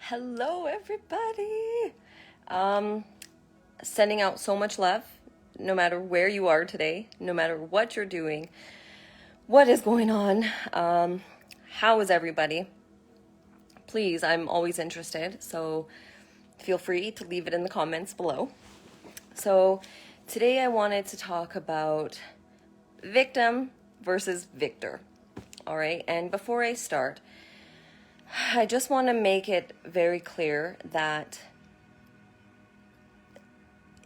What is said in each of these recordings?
Hello, everybody. Sending out so much love, no matter where you are today, no matter what you're doing, what is going on, how is everybody? Please, I'm always interested, so feel free to leave it in the comments below. So, today I wanted to talk about victim versus victor. All right, and before I start, I just want to make it very clear that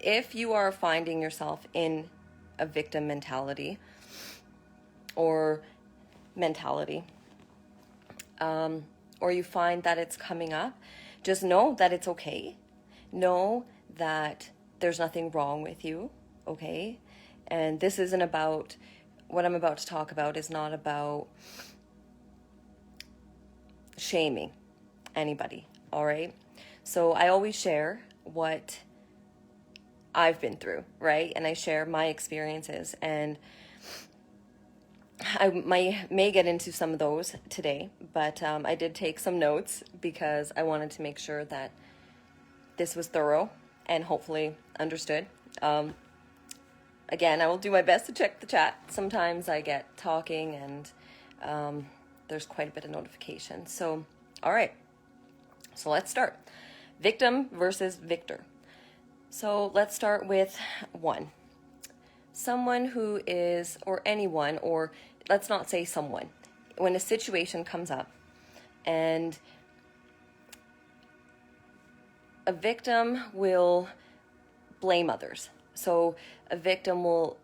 if you are finding yourself in a victim mentality or mentality, or you find that it's coming up, just know that it's okay. Know that there's nothing wrong with you, okay? And this isn't about, what I'm about to talk about is not about shaming anybody, all right? So I always share what I've been through, right? And I share my experiences, and I may get into some of those today, but I did take some notes because I wanted to make sure that this was thorough and hopefully understood. Again, I will do my best to check the chat. Sometimes I get talking and there's quite a bit of notification. So, all right. So let's start. Victim versus victor. So let's start with one. Someone who is, or anyone, or let's not say someone, when a situation comes up and a victim will blame others. So a victim will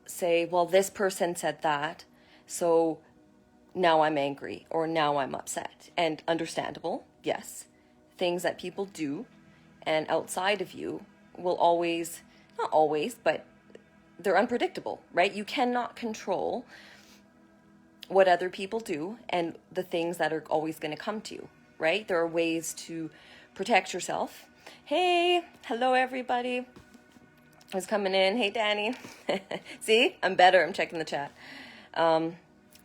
say, well, this person said that, so now I'm angry or now I'm upset. And understandable, yes. Things that people do and outside of you will always, not always, but they're unpredictable, right? You cannot control what other people do and the things that are always going to come to you, right? There are ways to protect yourself. Hey, hello everybody. Who's coming in? Hey, Danny. See, I'm better. I'm checking the chat.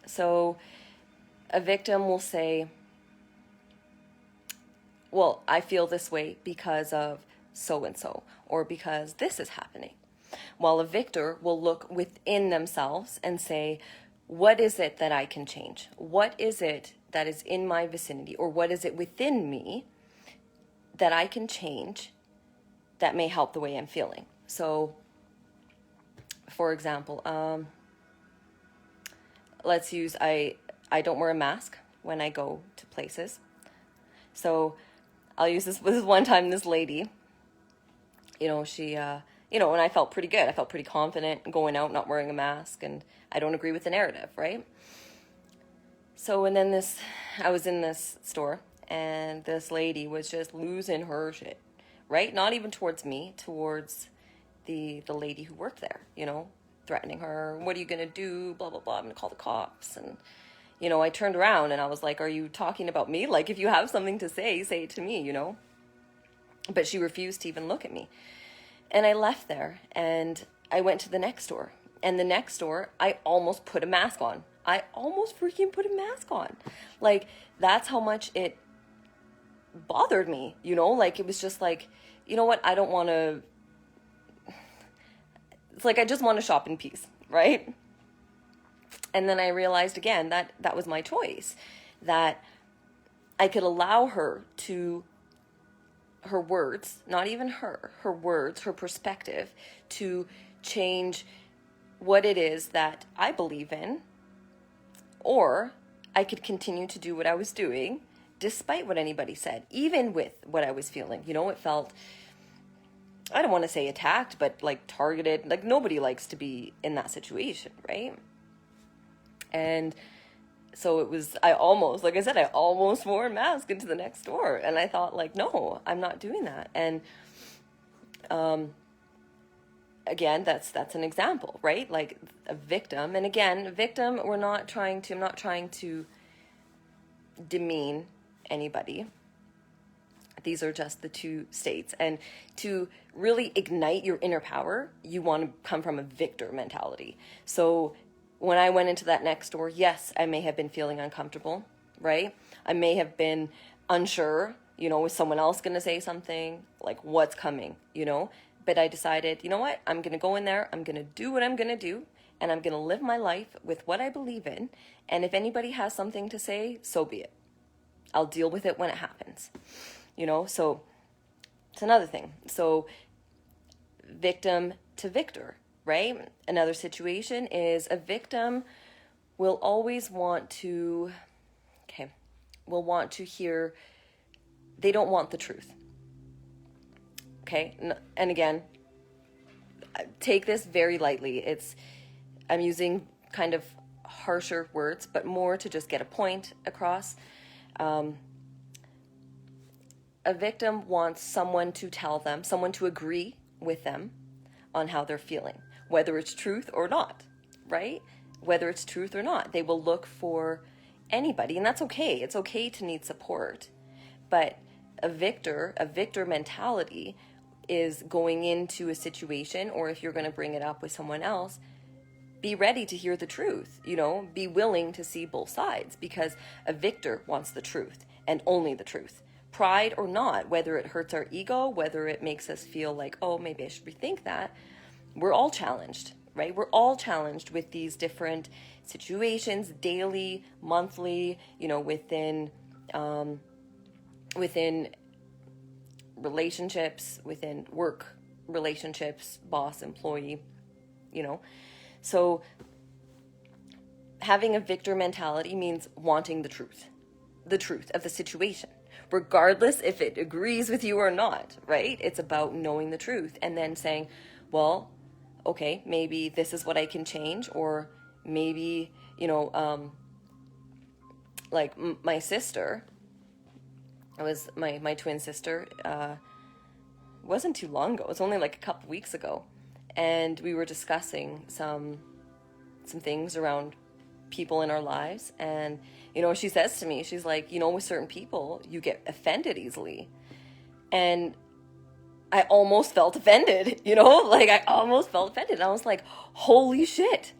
So a victim will say, well, I feel this way because of so-and-so, or because this is happening. While a victor will look within themselves and say, what is it that I can change? What is it that is in my vicinity, or what is it within me that I can change that may help the way I'm feeling? So, for example, let's use, I don't wear a mask when I go to places. So I'll use this one time, this lady, she, and I felt pretty good. I felt pretty confident going out, not wearing a mask, and I don't agree with the narrative, right? So, and then I was in this store, and this lady was just losing her shit, right? Not even towards me, towards the lady who worked there, threatening her, what are you gonna do, blah, blah, blah, I'm gonna call the cops. And, I turned around and I was like, are you talking about me? Like, if you have something to say it to me, But she refused to even look at me. And I left there and I went to the next store. And the next store, I almost put a mask on. I almost freaking put a mask on. Like, that's how much it bothered me, Like, it was just like, you know what? I don't want to... It's like, I just want to shop in peace, right? And then I realized again that that was my choice. That I could allow her words, not even her words, her perspective, to change what it is that I believe in, or I could continue to do what I was doing despite what anybody said, even with what I was feeling. It felt, I don't want to say attacked, but like targeted. Like, nobody likes to be in that situation, right? And so it was, I almost wore a mask into the next store. And I thought, like, no, I'm not doing that. And again, that's an example, right? Like, a victim. And again, victim, I'm not trying to demean anybody. These are just the two states. And to really ignite your inner power, you want to come from a victor mentality. So when I went into that next door, yes, I may have been feeling uncomfortable, right? I may have been unsure, You know, is someone else going to say something? Like, what's coming, you know? But I decided, you know what? I'm going to go in there. I'm going to do what I'm going to do. And I'm going to live my life with what I believe in. And if anybody has something to say, so be it. I'll deal with it when it happens. You know, so it's another thing. So victim to victor, right? Another situation is a victim will always want to, will want to hear, they don't want the truth. Okay? And again, take this very lightly. I'm using kind of harsher words, but more to just get a point across. A victim wants someone to tell them, someone to agree with them on how they're feeling, whether it's truth or not, right? Whether it's truth or not. They will look for anybody, and that's okay. It's okay to need support. But a victor mentality is going into a situation, or if you're going to bring it up with someone else, be ready to hear the truth, you know, be willing to see both sides, because a victor wants the truth and only the truth. Pride or not, whether it hurts our ego, whether it makes us feel like, oh, maybe I should rethink that, we're all challenged, right? We're all challenged with these different situations, daily, monthly, you know, within relationships, within work relationships, boss, employee, you know. So having a victor mentality means wanting the truth of the situation, regardless if it agrees with you or not, right? It's about knowing the truth and then saying, well, okay, maybe this is what I can change, or maybe, you know, like my sister, it was my twin sister, wasn't too long ago. It was only like a couple weeks ago. And we were discussing some things around people in our lives. And, you know, she says to me, she's like, you know, with certain people, you get offended easily. And I almost felt offended, you know, like I almost felt offended. And I was like, holy shit,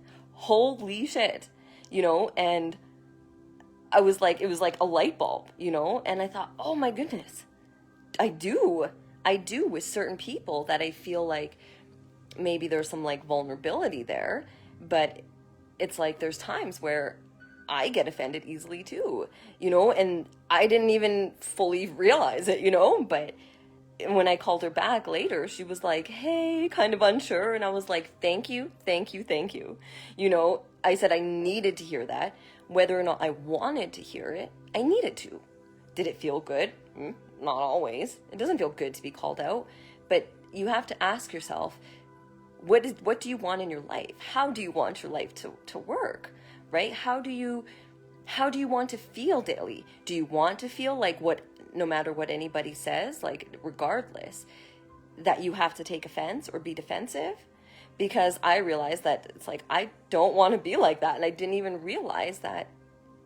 you know, and I was like, it was like a light bulb, you know, and I thought, oh my goodness, I do with certain people that I feel like maybe there's some like vulnerability there, but it's like there's times where I get offended easily too, you know, and I didn't even fully realize it, you know, but when I called her back later, she was like, hey, kind of unsure. And I was like, thank you. You know, I said I needed to hear that. Whether or not I wanted to hear it, I needed to. Did it feel good? Not always. It doesn't feel good to be called out. But you have to ask yourself, what do you want in your life? How do you want your life to work, right? How do you want to feel daily? Do you want to feel like no matter what anybody says, like regardless, that you have to take offense or be defensive? Because I realized that it's like, I don't want to be like that. And I didn't even realize that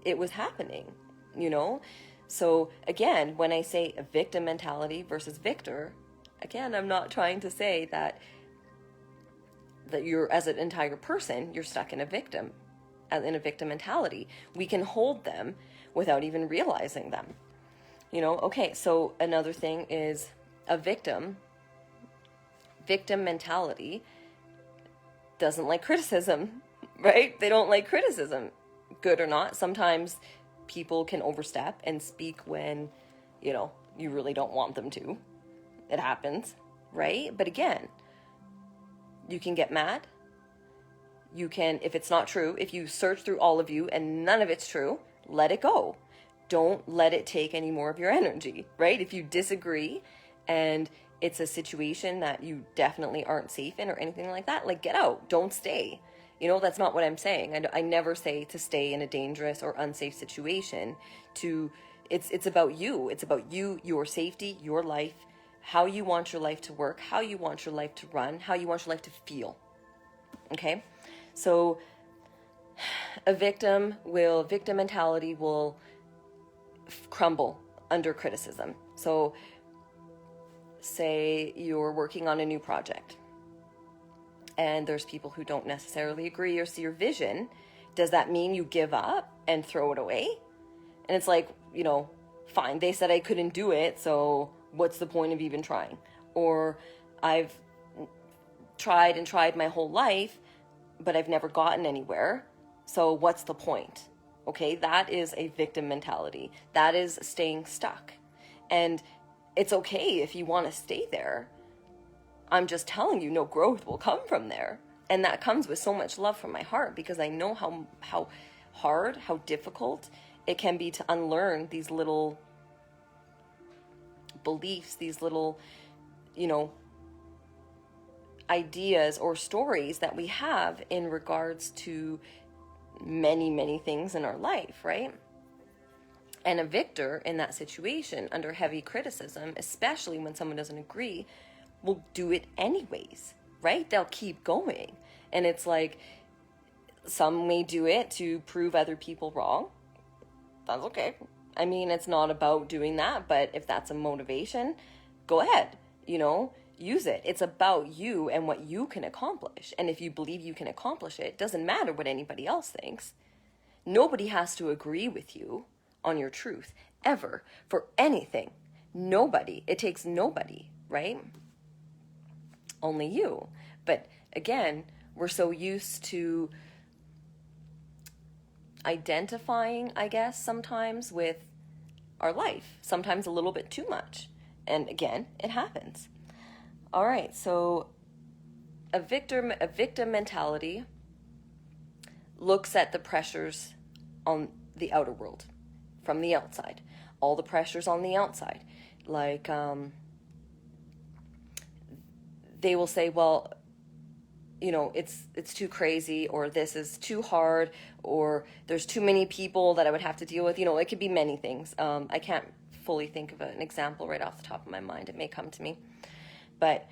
it was happening, you know? So again, when I say a victim mentality versus victor, again, I'm not trying to say that you're, as an entire person, you're stuck in a victim mentality. We can hold them without even realizing them. You know, okay, so another thing is a victim mentality doesn't like criticism, right? They don't like criticism, good or not. Sometimes people can overstep and speak when, you know, you really don't want them to. It happens, right? But again, you can get mad. You can, if it's not true, if you search through all of you and none of it's true, let it go. Don't let it take any more of your energy, right? If you disagree and it's a situation that you definitely aren't safe in or anything like that, like get out, don't stay. You know, that's not what I'm saying. I never say to stay in a dangerous or unsafe situation. It's about you. It's about you, your safety, your life, how you want your life to work, how you want your life to run, how you want your life to feel. Okay? So a victim mentality will crumble under criticism. So say you're working on a new project and there's people who don't necessarily agree or see your vision. Does that mean you give up and throw it away? And it's like, you know, fine, they said I couldn't do it, so what's the point of even trying? Or I've tried and tried my whole life, but I've never gotten anywhere, so what's the point? Okay, that is a victim mentality. That is staying stuck. And it's okay if you want to stay there. I'm just telling you, no growth will come from there. And that comes with so much love from my heart, because I know how hard, how difficult it can be to unlearn these little beliefs, these little, ideas or stories that we have in regards to many, many things in our life, right? And a victor in that situation, under heavy criticism, especially when someone doesn't agree, will do it anyways, right? They'll keep going. And it's like, some may do it to prove other people wrong. That's okay. I mean, it's not about doing that, but if that's a motivation, go ahead, use it. It's about you and what you can accomplish. And if you believe you can accomplish it, doesn't matter what anybody else thinks. Nobody has to agree with you on your truth, ever, for anything. Nobody. It takes nobody, right? Only you. But again, we're so used to identifying, I guess, sometimes with our life, sometimes a little bit too much. And again, it happens. All right, so a victim mentality looks at the pressures on the outer world from the outside, all the pressures on the outside. Like, they will say, well, it's too crazy, or this is too hard, or there's too many people that I would have to deal with. It could be many things. I can't fully think of an example right off the top of my mind. It may come to me. But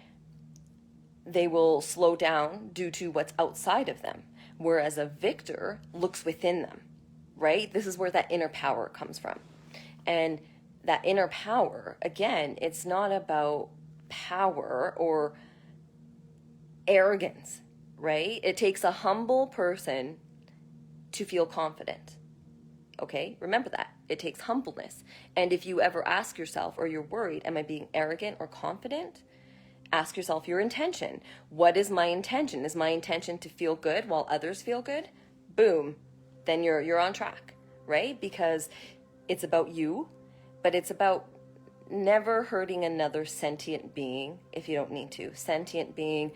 they will slow down due to what's outside of them. Whereas a victor looks within them, right? This is where that inner power comes from. And that inner power, again, it's not about power or arrogance, right? It takes a humble person to feel confident. Okay? Remember that. It takes humbleness. And if you ever ask yourself, or you're worried, am I being arrogant or confident? Ask yourself your intention. What is my intention? Is my intention to feel good while others feel good? Boom. Then you're on track, right? Because it's about you, but it's about never hurting another sentient being if you don't need to. Sentient being,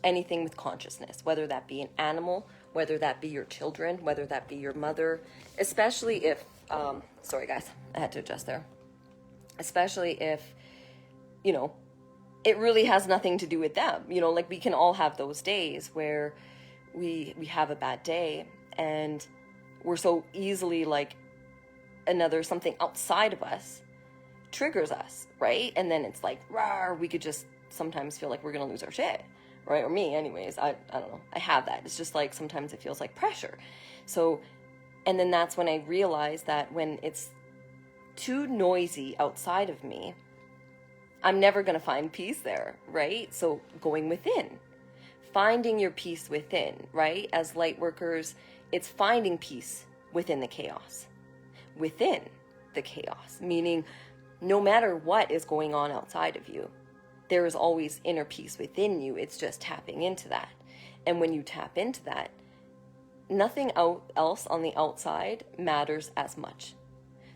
anything with consciousness, whether that be an animal, whether that be your children, whether that be your mother, especially if, sorry guys, I had to adjust there. Especially if, it really has nothing to do with them. Like, we can all have those days where we have a bad day, and we're so easily like, something outside of us triggers us, right? And then it's like, rawr, we could just sometimes feel like we're gonna lose our shit, right? Or me anyways, I don't know, I have that. It's just like, sometimes it feels like pressure. So, and then that's when I realize that when it's too noisy outside of me, I'm never going to find peace there, right? So going within, finding your peace within, right? As light workers, it's finding peace within the chaos, meaning no matter what is going on outside of you, there is always inner peace within you. It's just tapping into that. And when you tap into that, nothing else on the outside matters as much.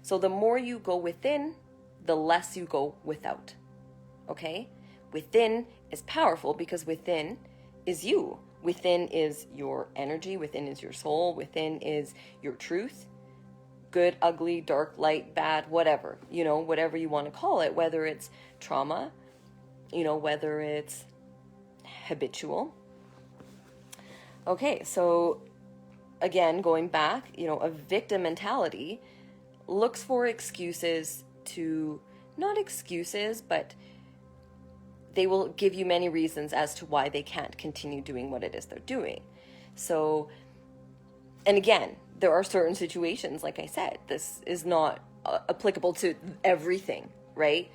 So the more you go within, the less you go without. Okay? Within is powerful because within is you. Within is your energy. Within is your soul. Within is your truth. Good, ugly, dark, light, bad, whatever. Whatever you want to call it. Whether it's trauma, whether it's habitual. Okay, so again, going back, a victim mentality looks for excuses to, not excuses, but they will give you many reasons as to why they can't continue doing what it is they're doing. So, and again, there are certain situations, like I said, this is not applicable to everything, right?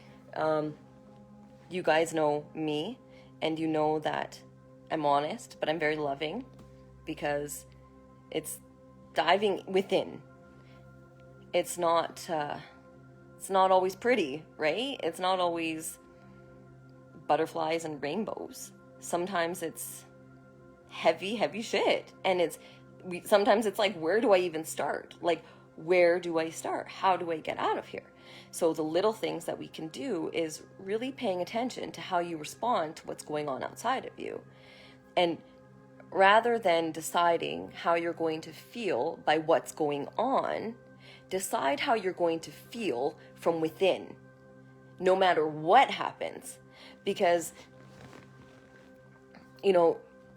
You guys know me, and you know that I'm honest, but I'm very loving, because it's diving within. It's not it's not always pretty, right? It's not always butterflies and rainbows. Sometimes it's heavy, heavy shit. And sometimes it's like, where do I even start? Like, where do I start? How do I get out of here? So the little things that we can do is really paying attention to how you respond to what's going on outside of you. And rather than deciding how you're going to feel by what's going on, decide how you're going to feel from within, no matter what happens. Because,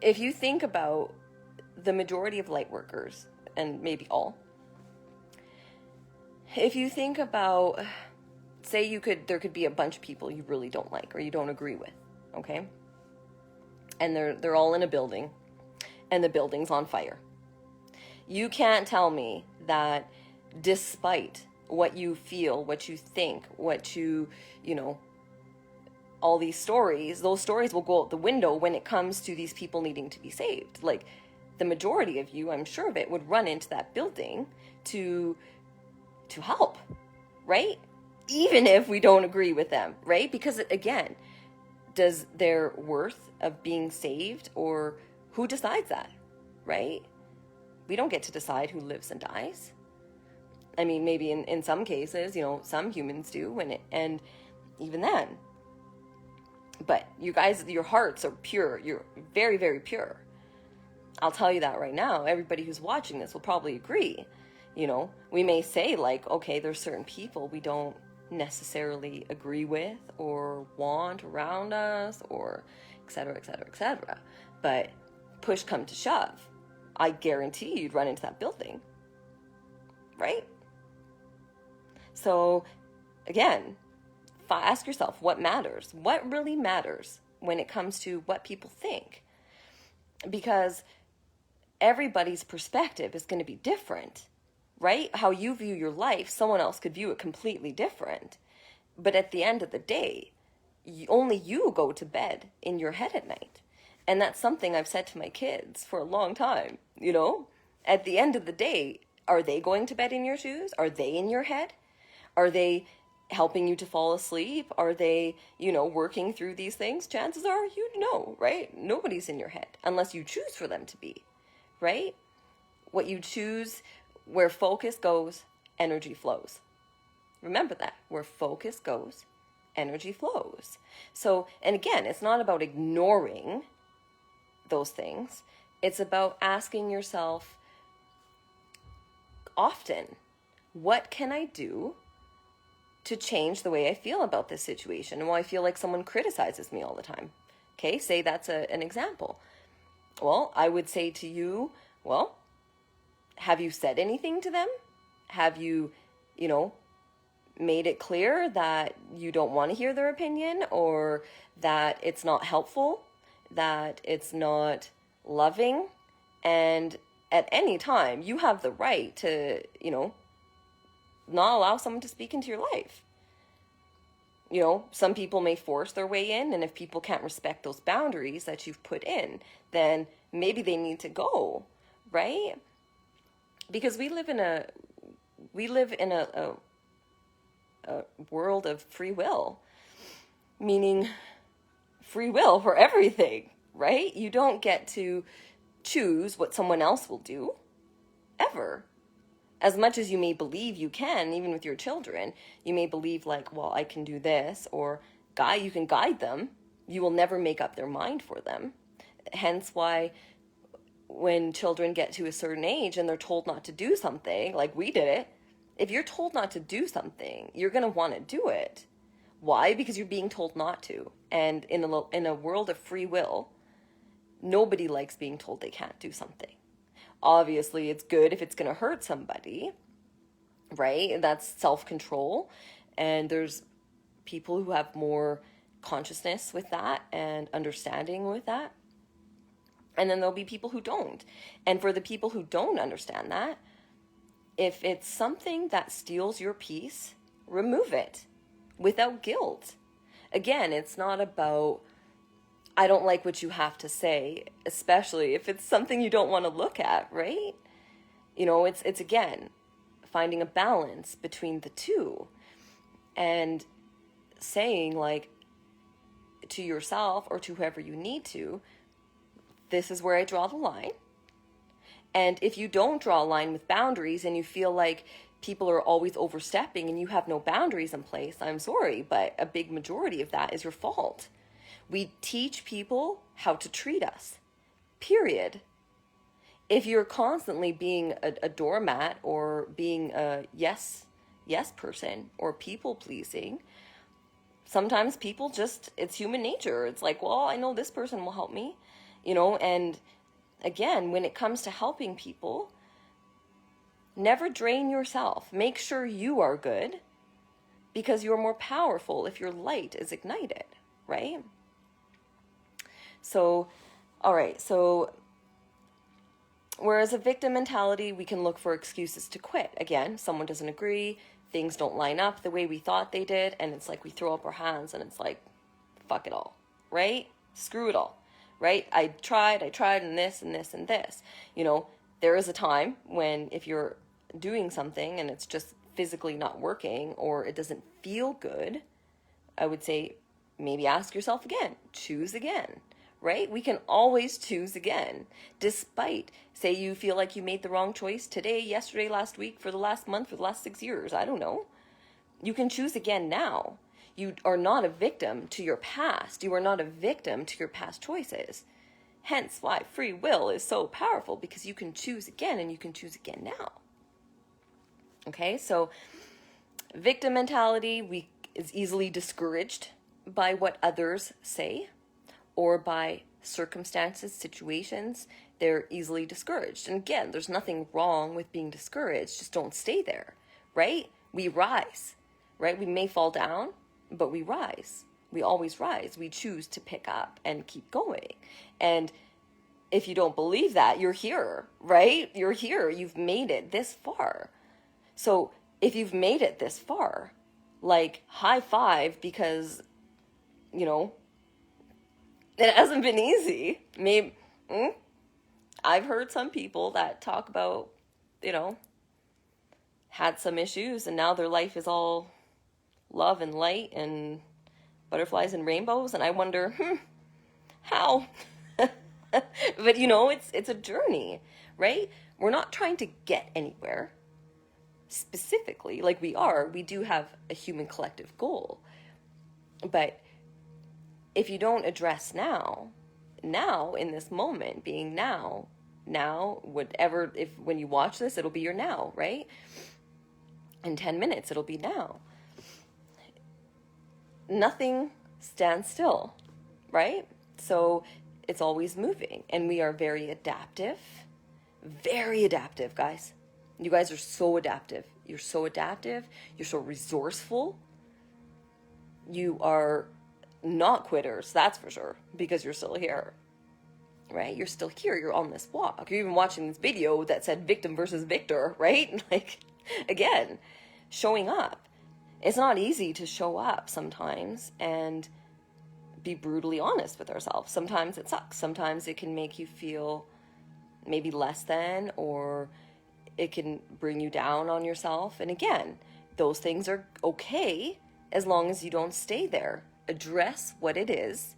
if you think about the majority of light workers, and maybe all, if you think about, say there could be a bunch of people you really don't like or you don't agree with, okay? And they're all in a building, and the building's on fire. You can't tell me that despite what you feel, what you think, all these stories, those stories will go out the window when it comes to these people needing to be saved. Like, the majority of you, I'm sure of it, would run into that building to help, right? Even if we don't agree with them, right? Because again, does their worth of being saved, or who decides that, right? We don't get to decide who lives and dies. I mean, maybe in some cases, some humans do, and even then. But you guys, your hearts are pure. You're very, very pure. I'll tell you that right now. Everybody who's watching this will probably agree. We may say like, okay, there's certain people we don't necessarily agree with or want around us, or et cetera, et cetera, et cetera. But push come to shove, I guarantee you'd run into that building, right? So again, ask yourself what matters. What really matters when it comes to what people think? Because everybody's perspective is going to be different, right? How you view your life, someone else could view it completely different. But at the end of the day, only you go to bed in your head at night. And that's something I've said to my kids for a long time, At the end of the day, are they going to bed in your shoes? Are they in your head? Are they helping you to fall asleep? Are they, working through these things? Chances are right? Nobody's in your head unless you choose for them to be, right? What you choose, where focus goes, energy flows. Remember that. Where focus goes, energy flows. So, and again, it's not about ignoring those things. It's about asking yourself often, what can I do to change the way I feel about this situation? And why I feel like someone criticizes me all the time. Okay, say that's an example. Well, I would say to you, have you said anything to them? Have you, made it clear that you don't want to hear their opinion, or that it's not helpful, that it's not loving? And at any time, you have the right to, not allow someone to speak into your life. Some people may force their way in, and if people can't respect those boundaries that you've put in, then maybe they need to go, right? Because we live in a world of free will, meaning free will for everything, right? You don't get to choose what someone else will do, ever. As much as you may believe you can, even with your children, you may believe like, well, I can do this, or you can guide them. You will never make up their mind for them. Hence why when children get to a certain age and they're told not to do something, like we did it, if you're told not to do something, you're going to want to do it. Why? Because you're being told not to. And in a world of free will, nobody likes being told they can't do something. Obviously, it's good if it's going to hurt somebody, right? That's self-control. And there's people who have more consciousness with that and understanding with that. And then there'll be people who don't. And for the people who don't understand that, if it's something that steals your peace, remove it without guilt. Again, it's not about, I don't like what you have to say, especially if it's something you don't want to look at, right? It's again, finding a balance between the two. and saying, like, to yourself or to whoever you need to, this is where I draw the line. And if you don't draw a line with boundaries and you feel like people are always overstepping and you have no boundaries in place, I'm sorry, but a big majority of that is your fault. We teach people how to treat us, period. If you're constantly being a doormat or being a yes person or people pleasing, sometimes people just, it's human nature. It's like, well, I know this person will help me, and again, when it comes to helping people, never drain yourself. Make sure you are good, because you're more powerful if your light is ignited, right? So, all right, so whereas a victim mentality, we can look for excuses to quit. Again, someone doesn't agree, things don't line up the way we thought they did, and it's like we throw up our hands and it's like, fuck it all, right? Screw it all, right? I tried and this and this and this. There is a time when if you're doing something and it's just physically not working or it doesn't feel good, I would say maybe ask yourself again, choose again, right? We can always choose again, despite, say you feel like you made the wrong choice today, yesterday, last week, for the last month, for the last 6 years, I don't know. You can choose again now. You are not a victim to your past. You are not a victim to your past choices. Hence why free will is so powerful, because you can choose again and you can choose again now. Okay, so victim mentality is easily discouraged by what others say or by circumstances, situations. They're easily discouraged. And again, there's nothing wrong with being discouraged. Just don't stay there, right? We rise, right? We may fall down, but we rise. We always rise. We choose to pick up and keep going. And if you don't believe that, you're here, right? You're here. You've made it this far. So if you've made it this far, like, high five, because, it hasn't been easy. Maybe, I've heard some people that talk about, had some issues and now their life is all love and light and butterflies and rainbows. And I wonder, how? But it's a journey, right? We're not trying to get anywhere specifically like we do have a human collective goal. But if you don't address now in this moment, being now, whatever, when you watch this, it'll be your now, right? In 10 minutes, it'll be now. Nothing stands still, right? So it's always moving, and we are very adaptive, guys. You guys are so adaptive. You're so adaptive. You're so resourceful. You are not quitters, that's for sure, because you're still here, right? You're still here. You're on this walk. You're even watching this video that said victim versus victor, right? Like, again, showing up. It's not easy to show up sometimes and be brutally honest with ourselves. Sometimes it sucks. Sometimes it can make you feel maybe less than, or it can bring you down on yourself. And again, those things are okay as long as you don't stay there. Address what it is.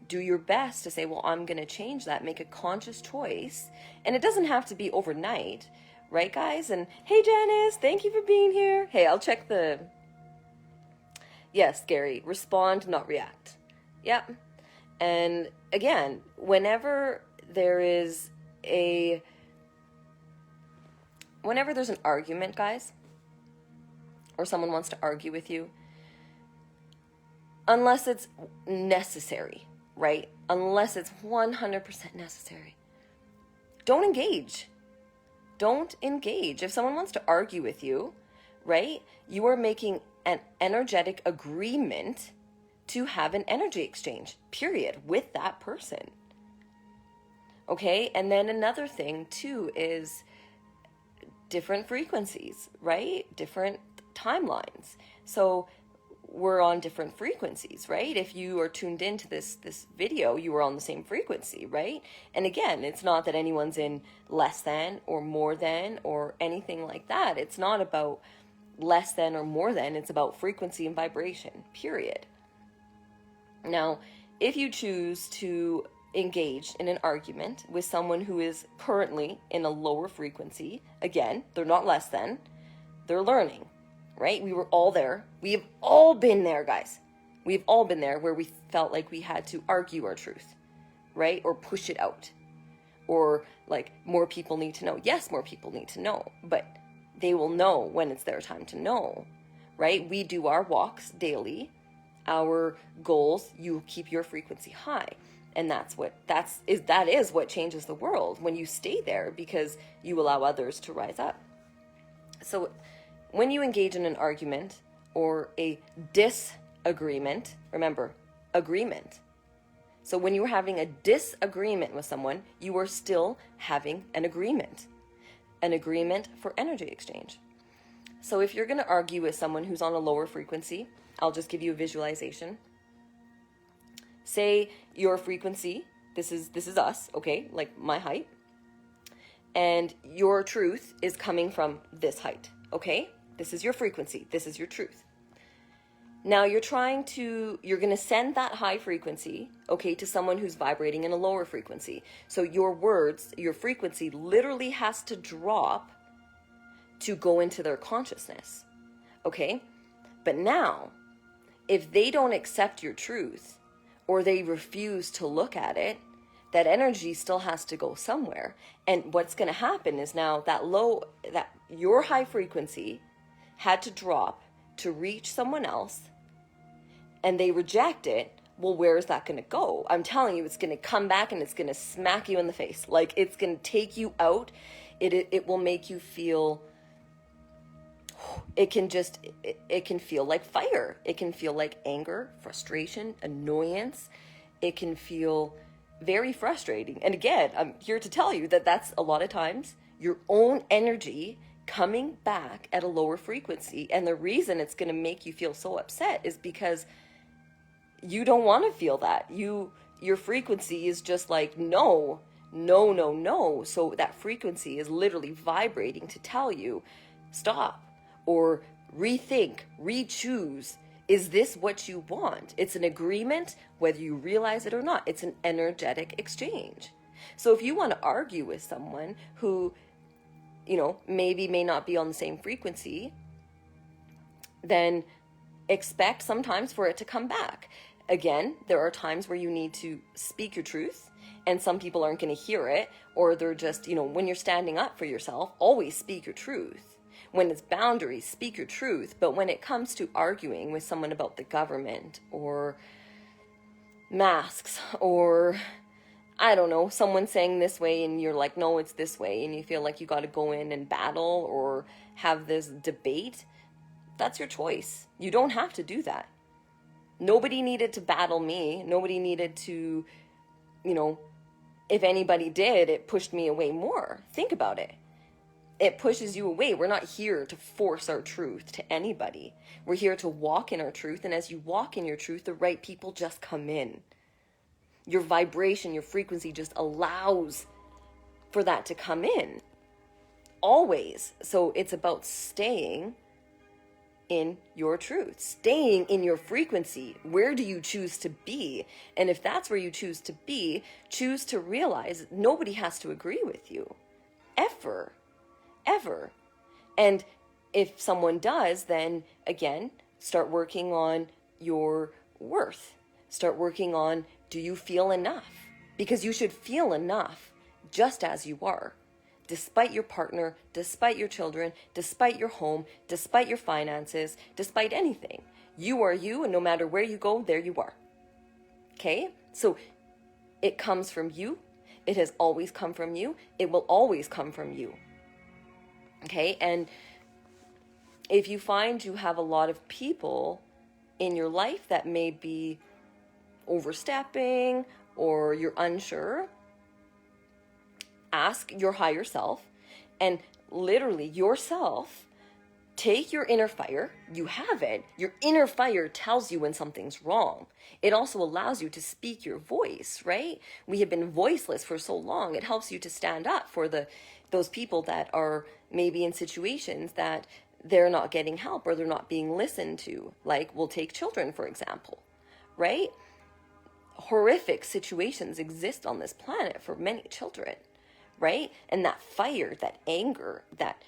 Do your best to say, well, I'm going to change that. Make a conscious choice. And it doesn't have to be overnight, right, guys? And hey, Janice, thank you for being here. Hey, I'll check the... Yes, Gary, respond, not react. Yep. And again, whenever there's an argument, guys, or someone wants to argue with you, unless it's necessary, right? Unless it's 100% necessary, don't engage. Don't engage. If someone wants to argue with you, right, you are making an energetic agreement to have an energy exchange, period, with that person. Okay? And then another thing, too, is different frequencies, right? Different timelines. So we're on different frequencies, right? If you are tuned into this video, you are on the same frequency, right? And again, it's not that anyone's in less than or more than or anything like that. It's not about less than or more than. It's about frequency and vibration, period. Now, if you choose to engage in an argument with someone who is currently in a lower frequency, again, they're not less than, they're learning, right? We were all there. We have all been there, guys. We've all been there where we felt like we had to argue our truth, right? Or push it out. Or like, more people need to know. Yes, more people need to know, but they will know when it's their time to know, right? We do our walks daily. Our goals, you keep your frequency high. And that is what changes the world, when you stay there, because you allow others to rise up. So when you engage in an argument or a disagreement, remember, agreement. So when you're having a disagreement with someone, you are still having an agreement for energy exchange. So if you're going to argue with someone who's on a lower frequency, I'll just give you a visualization. Say your frequency, this is us, okay, like my height, and your truth is coming from this height, okay? This is your frequency, this is your truth. Now you're going to send that high frequency, okay, to someone who's vibrating in a lower frequency. So your words, your frequency literally has to drop to go into their consciousness, okay? But now, if they don't accept your truth, or they refuse to look at it, that energy still has to go somewhere. And what's going to happen is now that your high frequency had to drop to reach someone else, and they reject it. Well, where is that going to go? I'm telling you, it's going to come back and it's going to smack you in the face. Like, it's going to take you out. It will make you feel, it can feel like fire. It can feel like anger, frustration, annoyance. It can feel very frustrating. And again, I'm here to tell you that that's a lot of times your own energy coming back at a lower frequency. And the reason it's going to make you feel so upset is because you don't want to feel that. Your frequency is just like, no. So that frequency is literally vibrating to tell you, stop. Or rethink, re-choose. Is this what you want? It's an agreement, whether you realize it or not. It's an energetic exchange. So if you want to argue with someone who, maybe may not be on the same frequency, then expect sometimes for it to come back. Again, there are times where you need to speak your truth, and some people aren't going to hear it, or they're just, when you're standing up for yourself, always speak your truth. When it's boundaries, speak your truth. But when it comes to arguing with someone about the government or masks, or I don't know, someone saying this way and you're like, no, it's this way, and you feel like you got to go in and battle or have this debate, that's your choice. You don't have to do that. Nobody needed to battle me. Nobody needed to, if anybody did, it pushed me away more. Think about it. It pushes you away. We're not here to force our truth to anybody. We're here to walk in our truth. And as you walk in your truth, the right people just come in. Your vibration, your frequency just allows for that to come in. Always. So it's about staying in your truth, staying in your frequency. Where do you choose to be? And if that's where you choose to be, choose to realize nobody has to agree with you. Ever. And if someone does, then again, start working on your worth. Start working on, do you feel enough? Because you should feel enough just as you are, despite your partner, despite your children, despite your home, despite your finances, despite anything. You are you, and no matter where you go, there you are. Okay? So it comes from you. It has always come from you. It will always come from you. Okay, and if you find you have a lot of people in your life that may be overstepping or you're unsure, ask your higher self, and literally yourself, take your inner fire. You have it. Your inner fire tells you when something's wrong. It also allows you to speak your voice, right? We have been voiceless for so long. It helps you to stand up for those people that are maybe in situations that they're not getting help or they're not being listened to. Like, we'll take children, for example, right? Horrific situations exist on this planet for many children, right? And that fire, that anger, that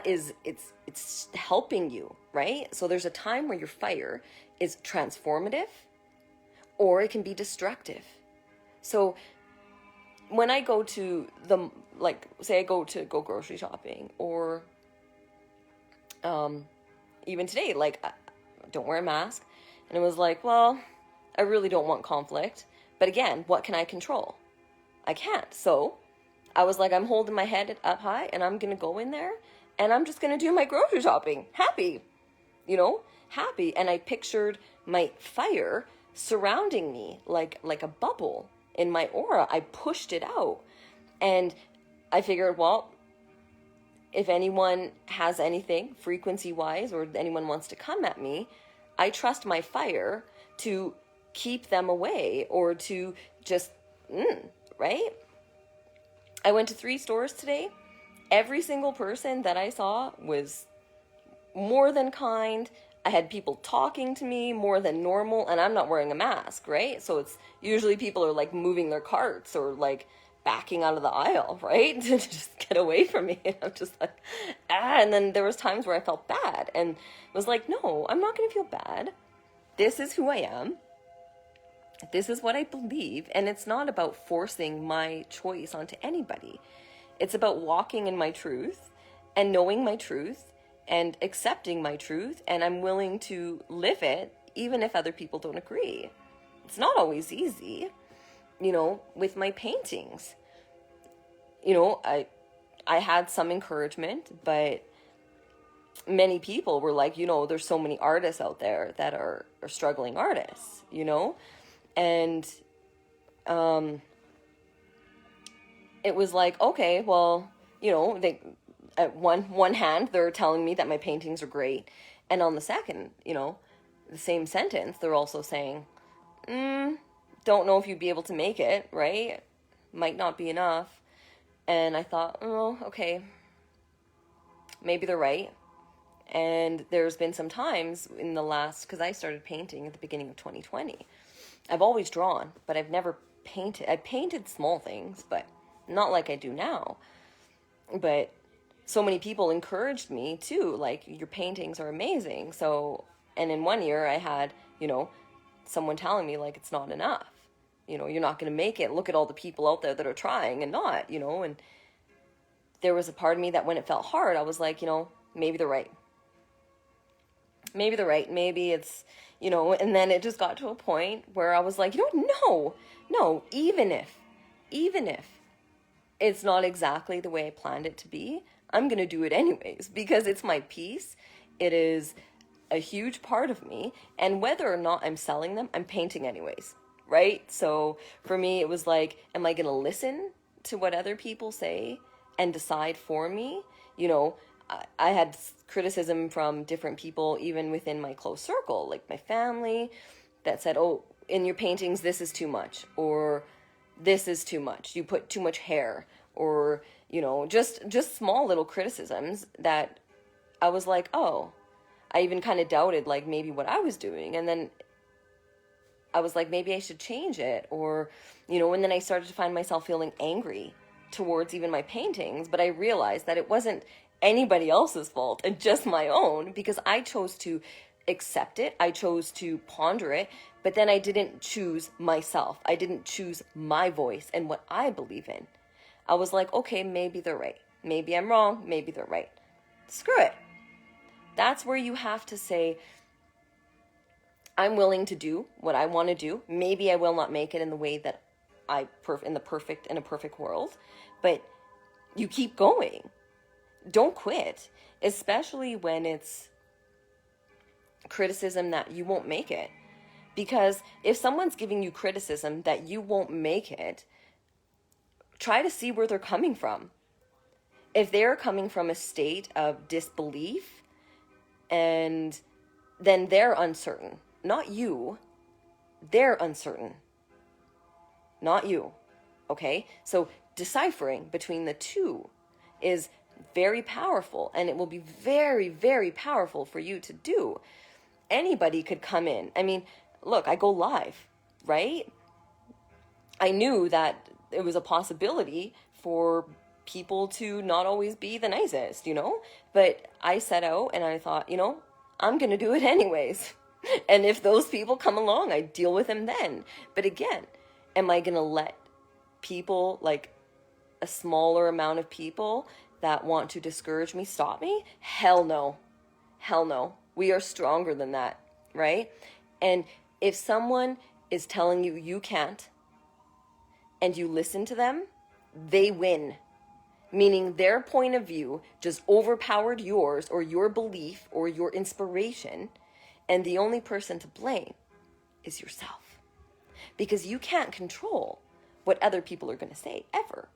is, it's helping you, right? So there's a time where your fire is transformative or it can be destructive. So when I go to the, like, say I go grocery shopping, or even today, like, I don't wear a mask, and it was like, well, I really don't want conflict, but again, what can I control? I can't. So I was like, I'm holding my head up high, and I'm gonna go in there, and I'm just gonna do my grocery shopping, happy, happy. And I pictured my fire surrounding me like a bubble in my aura. I pushed it out, and I figured, well, if anyone has anything frequency wise, or anyone wants to come at me, I trust my fire to keep them away, or to just, right? I went to 3 stores today. Every single person that I saw was more than kind. I had people talking to me more than normal, and I'm not wearing a mask, right? So it's usually people are like moving their carts or like backing out of the aisle, right? To just get away from me. And I'm just like, and then there was times where I felt bad and was like, no, I'm not going to feel bad. This is who I am. This is what I believe. And it's not about forcing my choice onto anybody. It's about walking in my truth and knowing my truth and accepting my truth. And I'm willing to live it, even if other people don't agree. It's not always easy, with my paintings. I had some encouragement, but many people were like, there's so many artists out there that are struggling artists, and it was like, okay, well, they, at one hand, they're telling me that my paintings are great, and on the second, the same sentence, they're also saying, don't know if you'd be able to make it, right? Might not be enough. And I thought, oh, okay, maybe they're right. And there's been some times in the last, because I started painting at the beginning of 2020. I've always drawn, but I've never painted. I painted small things, but not like I do now. But so many people encouraged me too, like, your paintings are amazing. So, and in one year I had, someone telling me, like, it's not enough. You're not going to make it. Look at all the people out there that are trying and not, and there was a part of me that when it felt hard, I was like, maybe they're right. Maybe they're right. Maybe it's, and then it just got to a point where I was like, no, even if it's not exactly the way I planned it to be, I'm going to do it anyways, because it's my piece. It is a huge part of me. And whether or not I'm selling them, I'm painting anyways. Right? So for me, it was like, am I going to listen to what other people say and decide for me? I had criticism from different people, even within my close circle, like my family, that said, oh, in your paintings, this is too much, or this is too much. You put too much hair, or, just small little criticisms that I was like, oh, I even kind of doubted, like, maybe what I was doing. And then I was like, maybe I should change it, or, and then I started to find myself feeling angry towards even my paintings, but I realized that it wasn't anybody else's fault and just my own, because I chose to accept it. I chose to ponder it, but then I didn't choose myself. I didn't choose my voice and what I believe in. I was like, okay, maybe they're right. Maybe I'm wrong. Maybe they're right. Screw it. That's where you have to say, I'm willing to do what I want to do. Maybe I will not make it in the way that in a perfect world, but you keep going. Don't quit, especially when it's criticism that you won't make it. Because if someone's giving you criticism that you won't make it, try to see where they're coming from. If they're coming from a state of disbelief, and then they're uncertain. Not you. They're uncertain. Not you. Okay? So deciphering between the two is very powerful, and it will be very, very powerful for you to do. Anybody could come in. I mean, look, I go live, right? I knew that it was a possibility for people to not always be the nicest, but I set out and I thought, I'm going to do it anyways. And if those people come along, I deal with them then. But again, am I going to let people, like a smaller amount of people that want to discourage me, stop me? Hell no. Hell no. We are stronger than that, right? And if someone is telling you you can't, and you listen to them, they win. Meaning their point of view just overpowered yours or your belief or your inspiration. And the only person to blame is yourself. Because you can't control what other people are going to say, ever.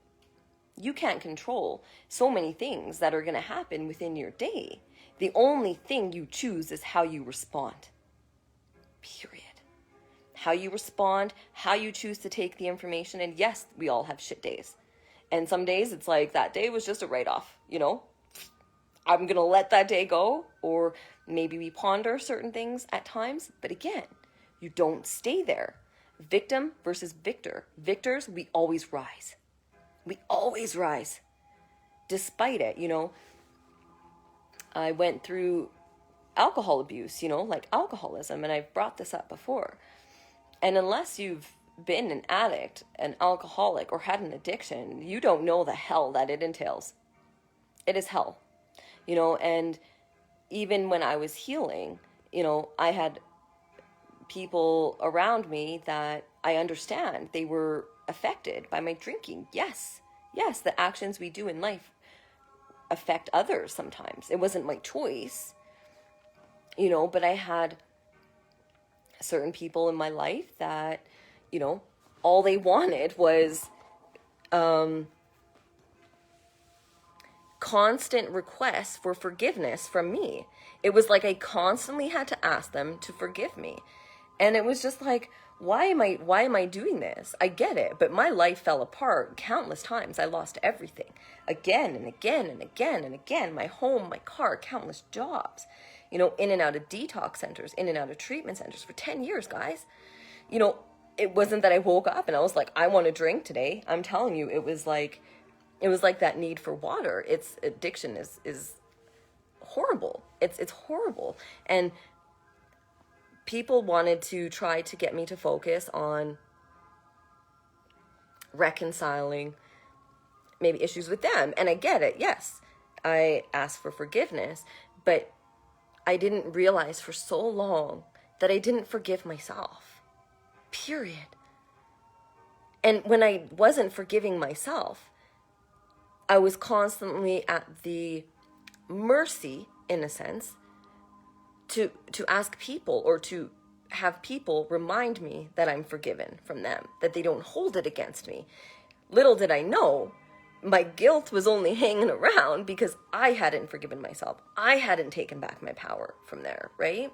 You can't control so many things that are going to happen within your day. The only thing you choose is how you respond. Period. How you respond, how you choose to take the information. And yes, we all have shit days. And some days it's like that day was just a write-off, I'm going to let that day go. Or maybe we ponder certain things at times. But again, you don't stay there. Victim versus victor. Victors, we always rise. We always rise. Despite it, I went through alcohol abuse, like alcoholism. And I've brought this up before. And unless you've been an addict, an alcoholic, or had an addiction, you don't know the hell that it entails. It is hell. And even when I was healing, I had people around me that I understand they were affected by my drinking. Yes, the actions we do in life affect others sometimes. It wasn't my choice, but I had certain people in my life that, all they wanted was constant requests for forgiveness from me. It was like I constantly had to ask them to forgive me. And it was just like, why am I doing this? I get it, but my life fell apart countless times. I lost everything again and again and again and again. My home, my car, countless jobs, in and out of detox centers, in and out of treatment centers for 10 years, guys. It wasn't that I woke up and I was like, I want to drink today. I'm telling you, it was like that need for water. Its addiction is horrible. It's horrible. And people wanted to try to get me to focus on reconciling maybe issues with them. And I get it. Yes, I asked for forgiveness, but I didn't realize for so long that I didn't forgive myself. Period. And when I wasn't forgiving myself, I was constantly at the mercy, in a sense, to ask people or to have people remind me that I'm forgiven from them, that they don't hold it against me. Little did I know, my guilt was only hanging around because I hadn't forgiven myself. I hadn't taken back my power from there, right?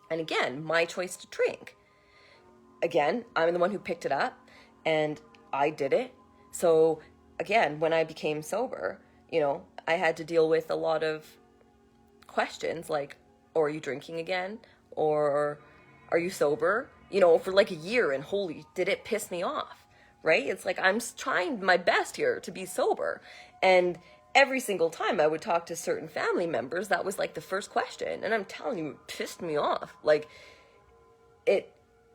And again, my choice to drink. Again, I'm the one who picked it up and I did it. So again, when I became sober, I had to deal with a lot of questions like, are you drinking again? Or are you sober? For like a year, and holy, did it piss me off, right? It's like, I'm trying my best here to be sober. And every single time I would talk to certain family members, that was like the first question. And I'm telling you, it pissed me off. Like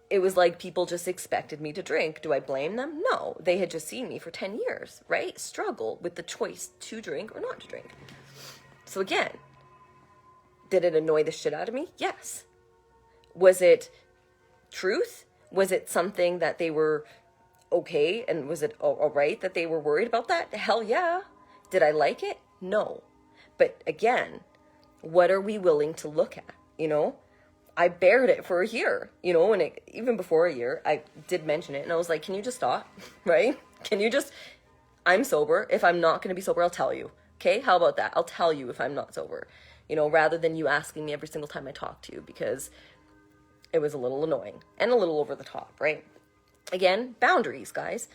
it was like people just expected me to drink. Do I blame them? No. They had just seen me for 10 years, right? Struggle with the choice to drink or not to drink. So again, did it annoy the shit out of me? Yes. Was it truth? Was it something that they were okay? And was it all right that they were worried about that? Hell yeah. Did I like it? No. But again, what are we willing to look at, I bared it for a year, and even before a year, I did mention it. And I was like, can you just stop, right? I'm sober. If I'm not going to be sober, I'll tell you. Okay, how about that? I'll tell you if I'm not sober, rather than you asking me every single time I talk to you, because it was a little annoying and a little over the top, right? Again, boundaries, guys.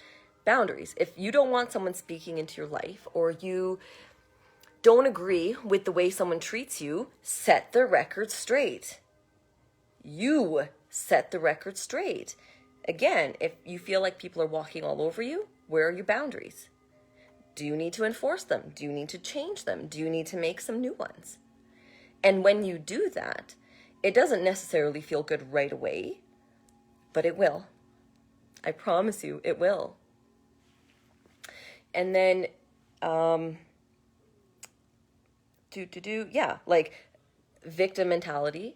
Boundaries. If you don't want someone speaking into your life, or you don't agree with the way someone treats you, set the record straight. You set the record straight. Again, if you feel like people are walking all over you, where are your boundaries? Do you need to enforce them? Do you need to change them? Do you need to make some new ones? And when you do that, it doesn't necessarily feel good right away, but it will. I promise you, it will. And then, like victim mentality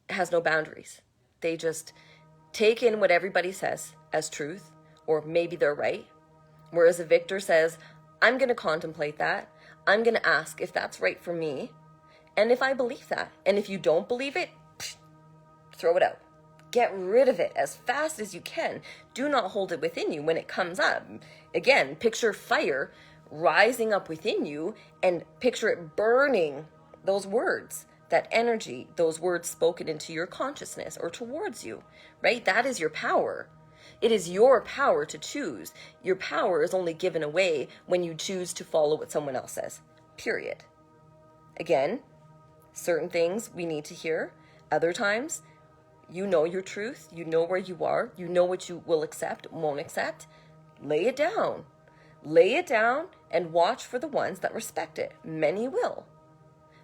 has no boundaries. They just take in what everybody says as truth, or maybe they're right. Whereas a victor says, I'm going to contemplate that. I'm going to ask if that's right for me. And if I believe that. And if you don't believe it, throw it out. Get rid of it as fast as you can. Do not hold it within you when it comes up. Again, picture fire rising up within you and picture it burning those words, that energy, those words spoken into your consciousness or towards you, right? That is your power. It is your power to choose. Your power is only given away when you choose to follow what someone else says, period. Again, certain things we need to hear. Other times, you know your truth. You know where you are. You know what you will accept, won't accept. Lay it down. Lay it down and watch for the ones that respect it. Many will.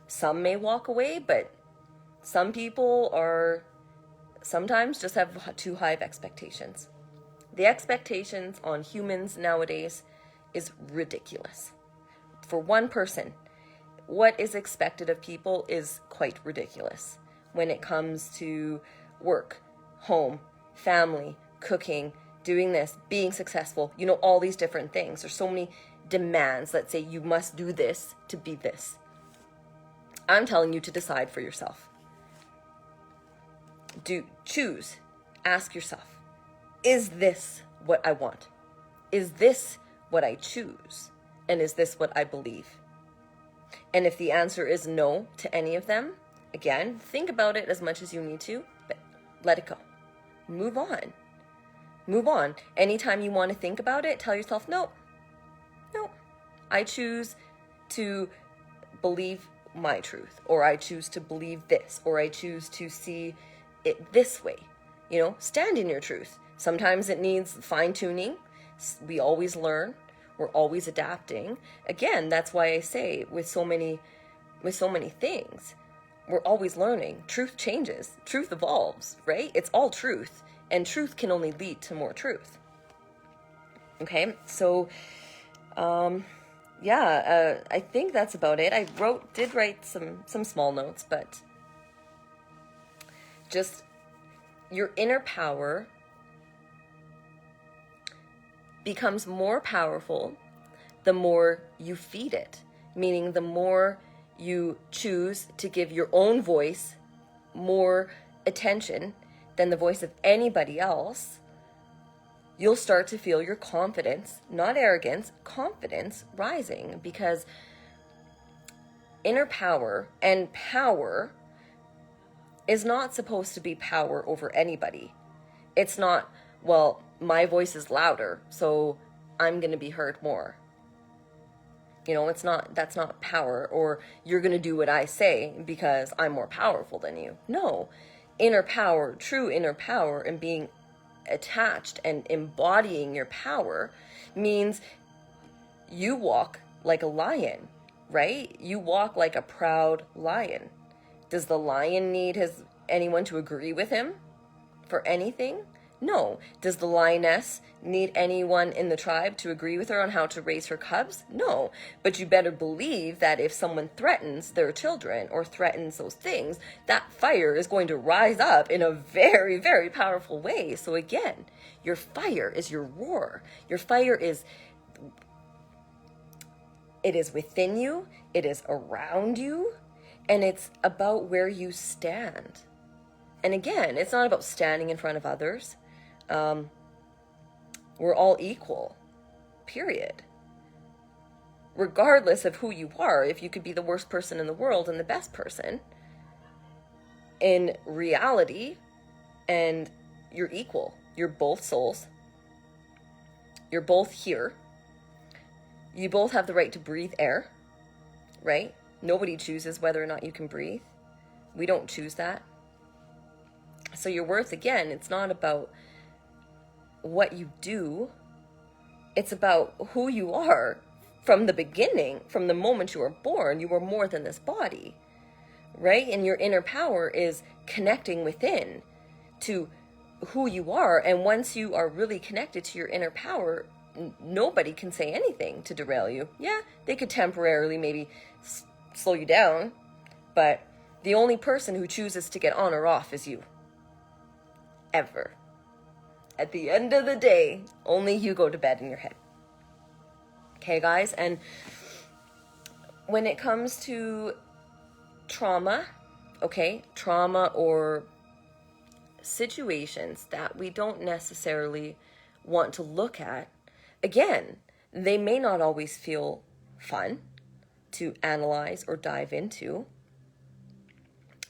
Some may walk away, but some people are sometimes just have too high of expectations. The expectations on humans nowadays is ridiculous. For one person, what is expected of people is quite ridiculous when it comes to work, home, family, cooking, doing this, being successful, all these different things. There's so many demands that say you must do this to be this. I'm telling you to decide for yourself. Choose. Ask yourself, is this what I want? Is this what I choose? And is this what I believe? And if the answer is no to any of them, again, think about it as much as you need to, but let it go. Move on. Move on. Anytime you want to think about it, tell yourself, no, I choose to believe my truth, or I choose to believe this, or I choose to see it this way. Stand in your truth. Sometimes it needs fine-tuning. We always learn. We're always adapting. Again, that's why I say with so many things, we're always learning. Truth changes. Truth evolves, right? It's all truth. And truth can only lead to more truth. Okay, so, I think that's about it. I did write some small notes, but just your inner power becomes more powerful the more you feed it, meaning the more you choose to give your own voice more attention than the voice of anybody else, you'll start to feel your confidence, not arrogance, confidence rising, because inner power and power is not supposed to be power over anybody. It's not, well, my voice is louder, so I'm going to be heard more. That's not power, or you're going to do what I say because I'm more powerful than you. No, inner power, true inner power, and being attached and embodying your power means you walk like a lion, right? You walk like a proud lion. Does the lion need anyone to agree with him for anything? No. Does the lioness need anyone in the tribe to agree with her on how to raise her cubs? No. But you better believe that if someone threatens their children or threatens those things, that fire is going to rise up in a very, very powerful way. So again, your fire is your roar. Your fire is within you, it is around you, and it's about where you stand. And again, it's not about standing in front of others. We're all equal, period. Regardless of who you are, if you could be the worst person in the world and the best person, in reality, and you're equal. You're both souls. You're both here. You both have the right to breathe air. right? Nobody chooses whether or not you can breathe. We don't choose that. So your worth, again, it's not about what you do. It's about who you are from the beginning, from the moment you were born. You were more than this body, right? And your inner power is connecting within to who you are. And once you are really connected to your inner power, nobody can say anything to derail you. Yeah, they could temporarily maybe slow you down, but the only person who chooses to get on or off is you. Ever. At the end of the day, only you go to bed in your head. Okay, guys? And when it comes to trauma, okay, trauma or situations that we don't necessarily want to look at, again, they may not always feel fun to analyze or dive into.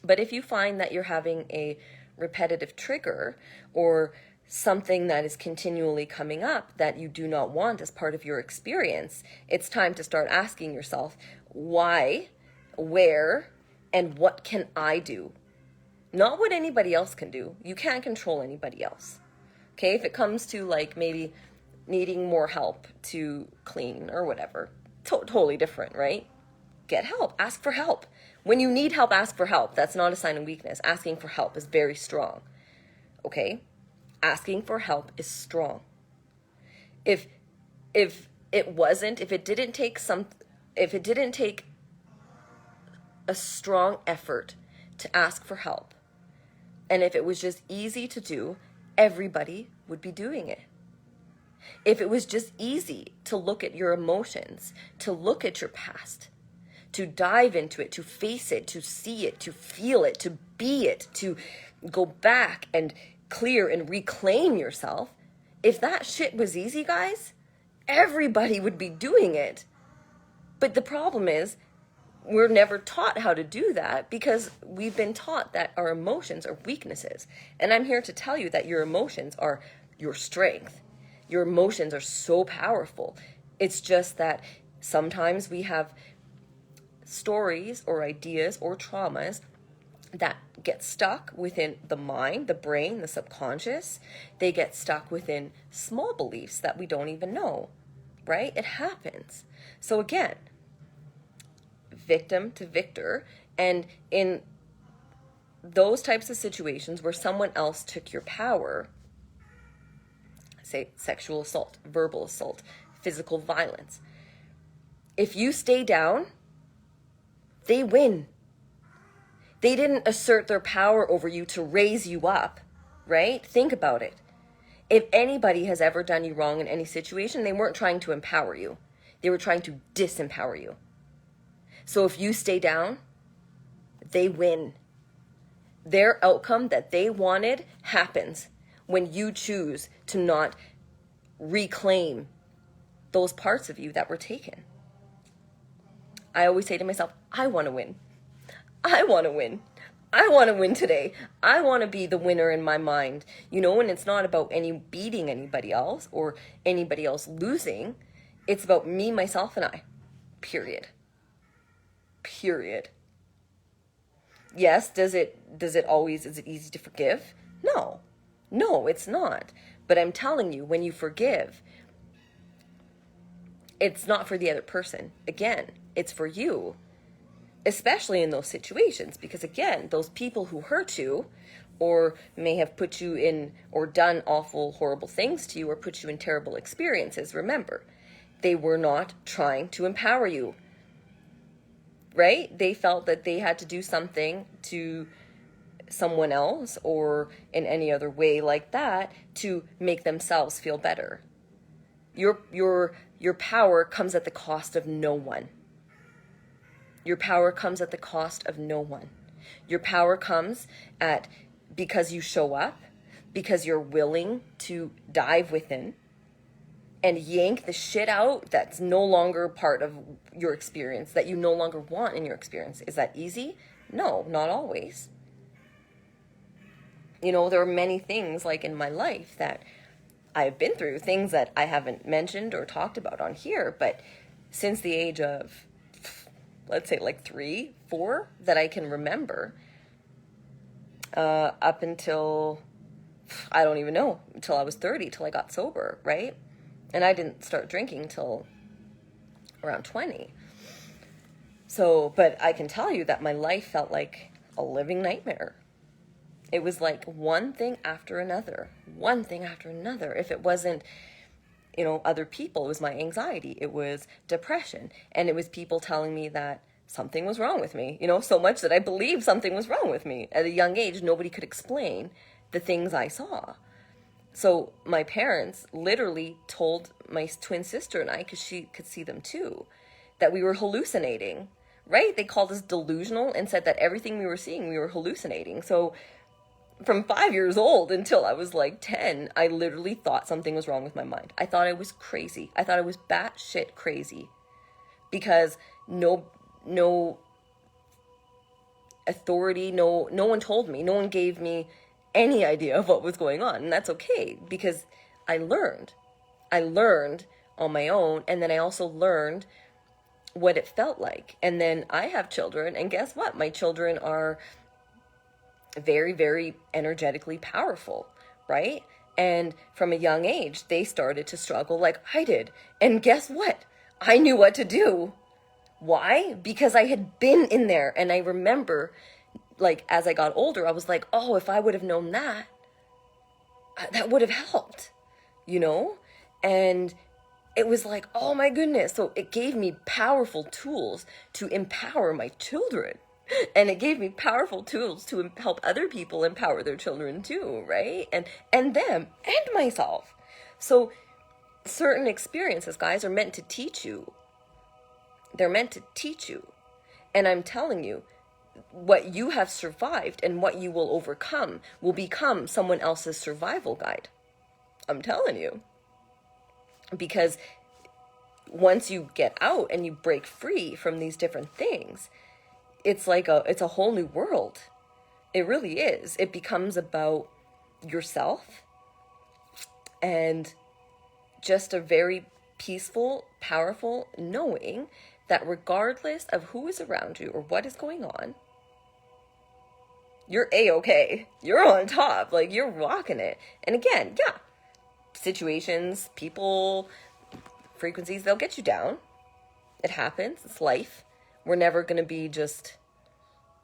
But if you find that you're having a repetitive trigger or something that is continually coming up that you do not want as part of your experience, it's time to start asking yourself, why, where, and what can I do? Not what anybody else can do. You can't control anybody else. Okay, if it comes to like maybe needing more help to clean or whatever, totally different, right? Get help. Ask for help. When you need help, ask for help. That's not a sign of weakness. Asking for help is very strong. Okay? Asking for help is strong. If it didn't take a strong effort to ask for help, and if it was just easy to do, everybody would be doing it. If it was just easy to look at your emotions, to look at your past, to dive into it, to face it, to see it, to feel it, to be it, to go back and clear and reclaim yourself. If that shit was easy, guys, everybody would be doing it. But the problem is, we're never taught how to do that because we've been taught that our emotions are weaknesses. And I'm here to tell you that your emotions are your strength. Your emotions are so powerful. It's just that sometimes we have stories or ideas or traumas that get stuck within the mind, the brain, the subconscious. They get stuck within small beliefs that we don't even know, right? It happens. So again, victim to victor. And in those types of situations where someone else took your power, say sexual assault, verbal assault, physical violence, if you stay down, they win. They didn't assert their power over you to raise you up, right? Think about it. If anybody has ever done you wrong in any situation, they weren't trying to empower you. They were trying to disempower you. So if you stay down, they win. Their outcome that they wanted happens when you choose to not reclaim those parts of you that were taken. I always say to myself, I want to win. I want to win. I want to win today. I want to be the winner in my mind. You know, and it's not about beating anybody else or anybody else losing. It's about me, myself, and I. Period. Period. Yes, is it easy to forgive? No. No, it's not. But I'm telling you, when you forgive, it's not for the other person. Again, it's for you, especially in those situations, because again, those people who hurt you or may have put you in or done awful, horrible things to you or put you in terrible experiences, remember, they were not trying to empower you, right? They felt that they had to do something to someone else or in any other way like that to make themselves feel better. Your power comes at the cost of no one. Your power comes at the cost of no one. Your power comes at because you show up, because you're willing to dive within and yank the shit out that's no longer part of your experience, that you no longer want in your experience. Is that easy? No, not always. You know, there are many things like in my life that I've been through, things that I haven't mentioned or talked about on here, but since the age of let's say like 3, 4 that I can remember, up until, I don't even know, until I was 30, till I got sober, right? And I didn't start drinking till around 20. So, but I can tell you that my life felt like a living nightmare. It was like one thing after another, one thing after another. If it wasn't, other people, it was my anxiety, it was depression, and it was people telling me that something was wrong with me, so much that I believed something was wrong with me. At a young age, nobody could explain the things I saw. So my parents literally told my twin sister and I, because she could see them too, that we were hallucinating, right? They called us delusional and said that everything we were seeing, we were hallucinating. So from 5 years old until I was like 10, I literally thought something was wrong with my mind. I thought I was crazy. I thought I was batshit crazy, because no authority, no one told me, no one gave me any idea of what was going on. And that's okay, because I learned on my own. And then I also learned what it felt like. And then I have children, and guess what? My children are very, very energetically powerful, right? And from a young age, they started to struggle like I did. And guess what? I knew what to do. Why? Because I had been in there. And I remember, like, as I got older, I was like, oh, if I would have known that, that would have helped, And it was like, oh my goodness. So it gave me powerful tools to empower my children. And it gave me powerful tools to help other people empower their children too, right? And them and myself. So certain experiences, guys, are meant to teach you. They're meant to teach you. And I'm telling you, what you have survived and what you will overcome will become someone else's survival guide. I'm telling you. Because once you get out and you break free from these different things, it's a whole new world. It really is. It becomes about yourself and just a very peaceful, powerful knowing that regardless of who is around you or what is going on, you're A-okay. You're on top. Like, you're rocking it. And again, yeah, situations, people, frequencies, they'll get you down. It happens. It's life. We're never going to be just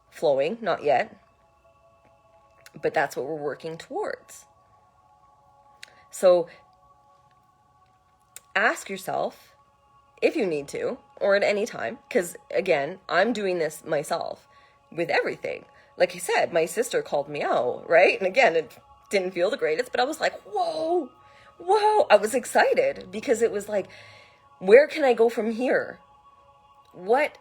flowing, not yet. But that's what we're working towards. So ask yourself, if you need to, or at any time, because again, I'm doing this myself with everything. Like I said, my sister called me out, right? And again, it didn't feel the greatest, but I was like, whoa. I was excited because it was like, where can I go from here? What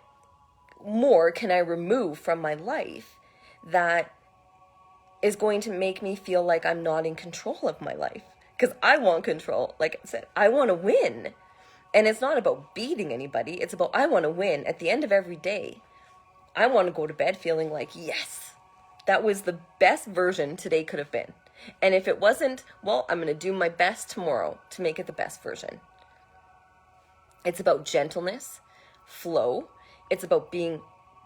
more can I remove from my life that is going to make me feel like I'm not in control of my life? Because I want control. Like I said, I want to win. And it's not about beating anybody. It's about, I want to win at the end of every day. I want to go to bed feeling like, yes, that was the best version today could have been. And if it wasn't, well, I'm going to do my best tomorrow to make it the best version. It's about gentleness, flow. It's about being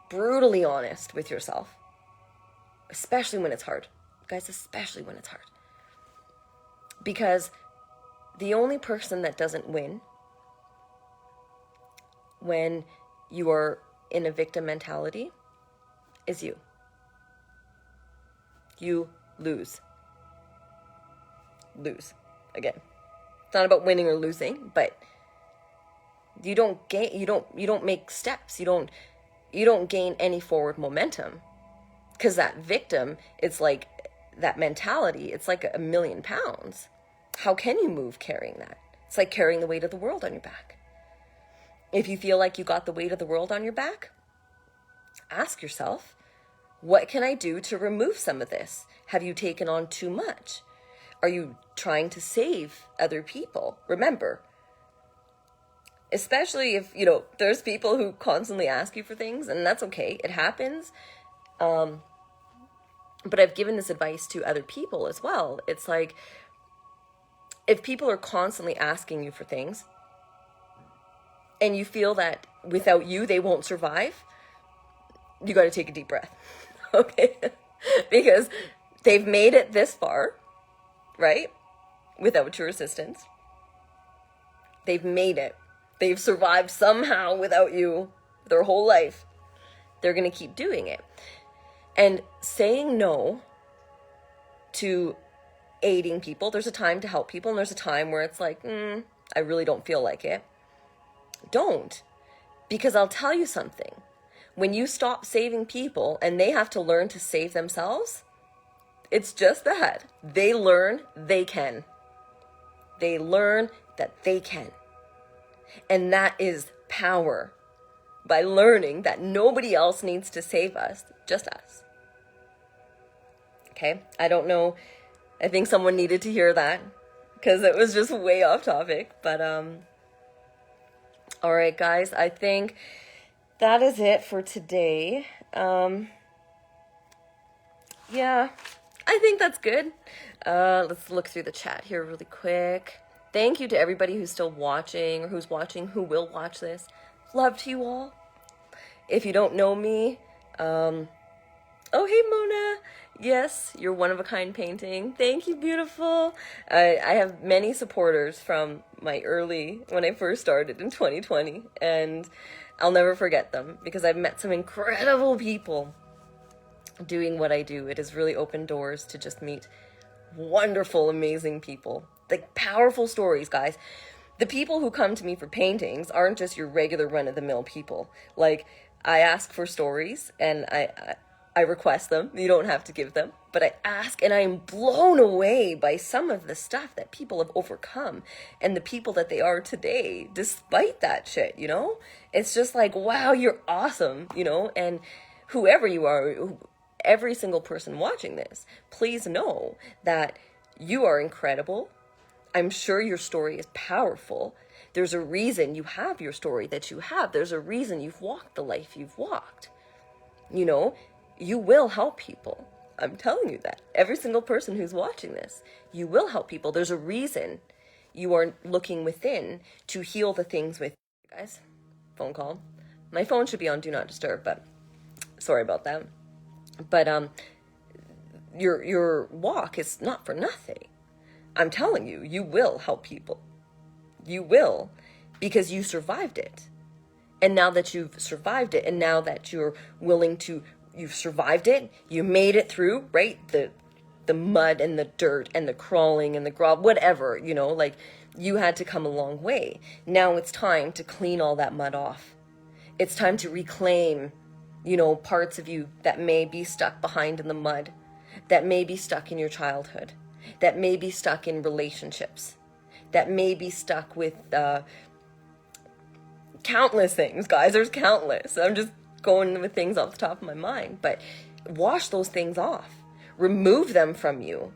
brutally honest with yourself, especially when it's hard. Guys, especially when it's hard. Because the only person that doesn't win when you are in a victim mentality is you. You lose. Again, it's not about winning or losing, but you don't make steps. You don't gain any forward momentum, because that victim, it's like that mentality, it's like 1,000,000 pounds. How can you move carrying that? It's like carrying the weight of the world on your back. If you feel like you got the weight of the world on your back, ask yourself, what can I do to remove some of this? Have you taken on too much? Are you trying to save other people? Remember, especially if, there's people who constantly ask you for things, and that's okay. It happens. But I've given this advice to other people as well. It's like, if people are constantly asking you for things, and you feel that without you, they won't survive, you got to take a deep breath. Okay? Because they've made it this far, right? Without your assistance. They've made it. They've survived somehow without you their whole life. They're going to keep doing it. And saying no to aiding people, there's a time to help people, and there's a time where it's like, I really don't feel like it. Don't. Because I'll tell you something. When you stop saving people and they have to learn to save themselves, it's just that. They learn they can. They learn that they can. And that is power. By learning that nobody else needs to save us, just us. Okay? I don't know. I think someone needed to hear that because it was just way off topic. But, all right, guys, I think that is it for today. Yeah, I think that's good. Let's look through the chat here really quick. Thank you to everybody who's still watching or who's watching, who will watch this. Love to you all. If you don't know me, oh, hey, Mona. Yes, you're one of a kind painting. Thank you, beautiful. I have many supporters from my when I first started in 2020, and I'll never forget them because I've met some incredible people doing what I do. It has really opened doors to just meet wonderful, amazing people. Like, powerful stories, guys. The people who come to me for paintings aren't just your regular run-of-the-mill people. Like, I ask for stories, and I request them. You don't have to give them. But I ask, and I am blown away by some of the stuff that people have overcome and the people that they are today, despite that shit, you know? It's just like, wow, you're awesome, you know? And whoever you are, every single person watching this, please know that you are incredible. I'm sure your story is powerful. There's a reason you have your story that you have. There's a reason you've walked the life you've walked. You know, you will help people. I'm telling you that. Every single person who's watching this, you will help people. There's a reason you are looking within to heal the things with. Guys, phone call. My phone should be on Do Not Disturb, but sorry about that. But your walk is not for nothing. I'm telling you, you will help people. You will, because you survived it. And now that you've survived it, and now that you're willing to, you've survived it, you made it through, right? The mud and the dirt and the crawling and the grub, whatever, you know, like, you had to come a long way. Now it's time to clean all that mud off. It's time to reclaim, you know, parts of you that may be stuck behind in the mud, that may be stuck in your childhood, that may be stuck in relationships, that may be stuck with countless things, guys. There's countless. I'm just going with things off the top of my mind, but wash those things off. Remove them from you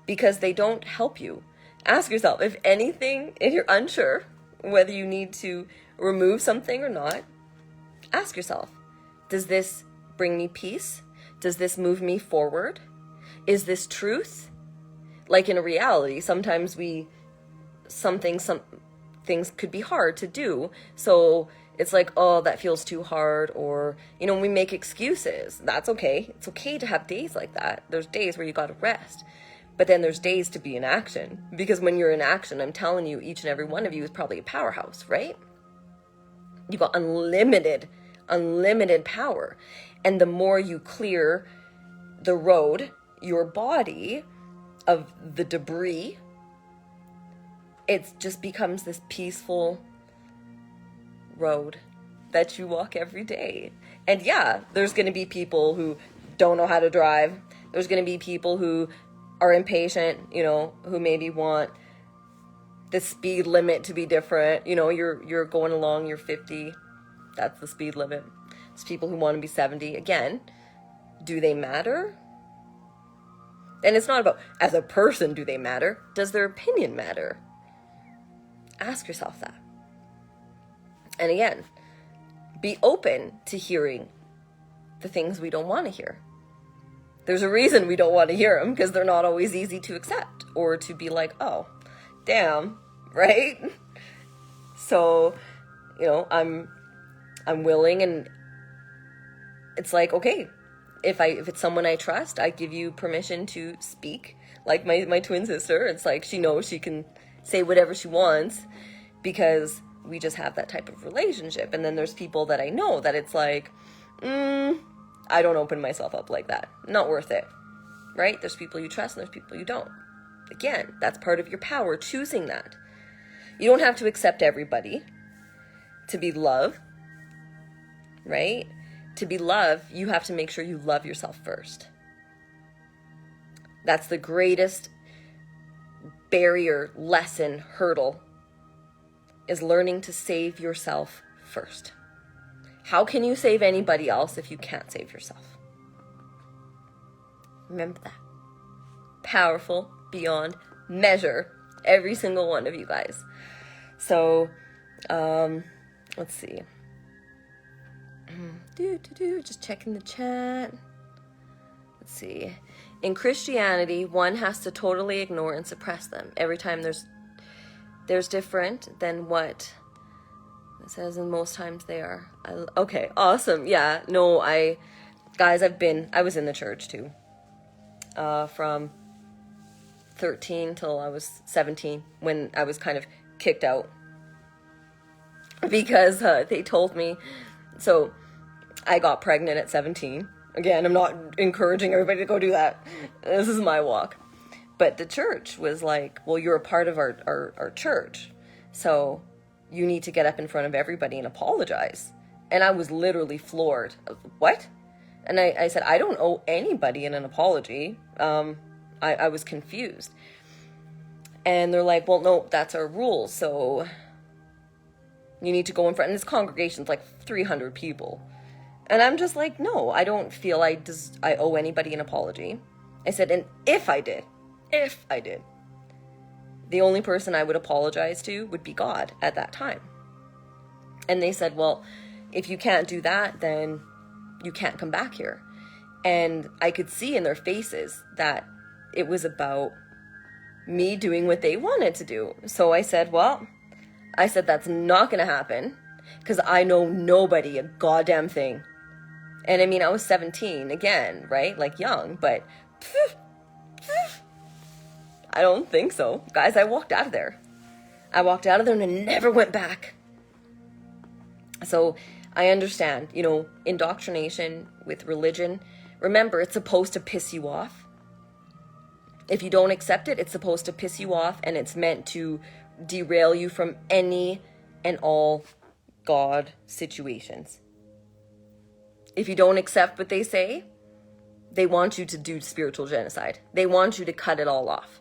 because they don't help you. Ask yourself, if anything, if you're unsure whether you need to remove something or not, ask yourself, does this bring me peace? Does this move me forward? Is this truth? Like, in a reality, sometimes some things could be hard to do. So it's like, oh, that feels too hard. Or, you know, we make excuses. That's okay. It's okay to have days like that. There's days where you got to rest. But then there's days to be in action. Because when you're in action, I'm telling you, each and every one of you is probably a powerhouse, right? You got unlimited power. And the more you clear the road, your body, of the debris, it just becomes this peaceful road that you walk every day. And yeah, there's going to be people who don't know how to drive. There's going to be people who are impatient, you know, who maybe want the speed limit to be different. You know, you're going along, you're 50. That's the speed limit. There's people who want to be 70. Again, do they matter? And it's not about, as a person, do they matter? Does their opinion matter? Ask yourself that. And again, be open to hearing the things we don't want to hear. There's a reason we don't want to hear them, because they're not always easy to accept or to be like, oh, damn, right? So, You know, I'm willing, and it's like, okay, if it's someone I trust, I give you permission to speak. Like my twin sister, it's like she knows she can say whatever she wants because we just have that type of relationship. And then there's people that I know that it's like, I don't open myself up like that. Not worth it, right? There's people you trust and there's people you don't. Again, that's part of your power, choosing that. You don't have to accept everybody to be love, right? To be love, you have to make sure you love yourself first. That's the greatest barrier, lesson, hurdle, is learning to save yourself first. How can you save anybody else if you can't save yourself? Remember that. Powerful beyond measure, every single one of you guys. So, let's see. Just checking the chat. Let's see. In Christianity, one has to totally ignore and suppress them. Every time there's different than what it says, and most times they are. Okay, awesome. Yeah, no, I was in the church too. From 13 till I was 17, when I was kind of kicked out. Because they told me, so I got pregnant at 17. Again, I'm not encouraging everybody to go do that. This is my walk. But the church was like, well, you're a part of our church, so you need to get up in front of everybody and apologize. And I was literally floored. What? And I said, I don't owe anybody an apology. I was confused. And they're like, well, no, that's our rule, so you need to go in front. And this congregation's like 300 people. And I'm just like, no, I don't feel I owe anybody an apology. I said, and if I did, the only person I would apologize to would be God at that time. And they said, well, if you can't do that, then you can't come back here. And I could see in their faces that it was about me doing what they wanted to do. So I said, that's not going to happen, because I know nobody a goddamn thing. And I mean, I was 17 again, right? Like young, but I don't think so. Guys, I walked out of there. And I never went back. So I understand, indoctrination with religion. Remember, it's supposed to piss you off. If you don't accept it, it's supposed to piss you off, and it's meant to derail you from any and all God situations. If you don't accept what they say, they want you to do spiritual genocide. They want you to cut it all off.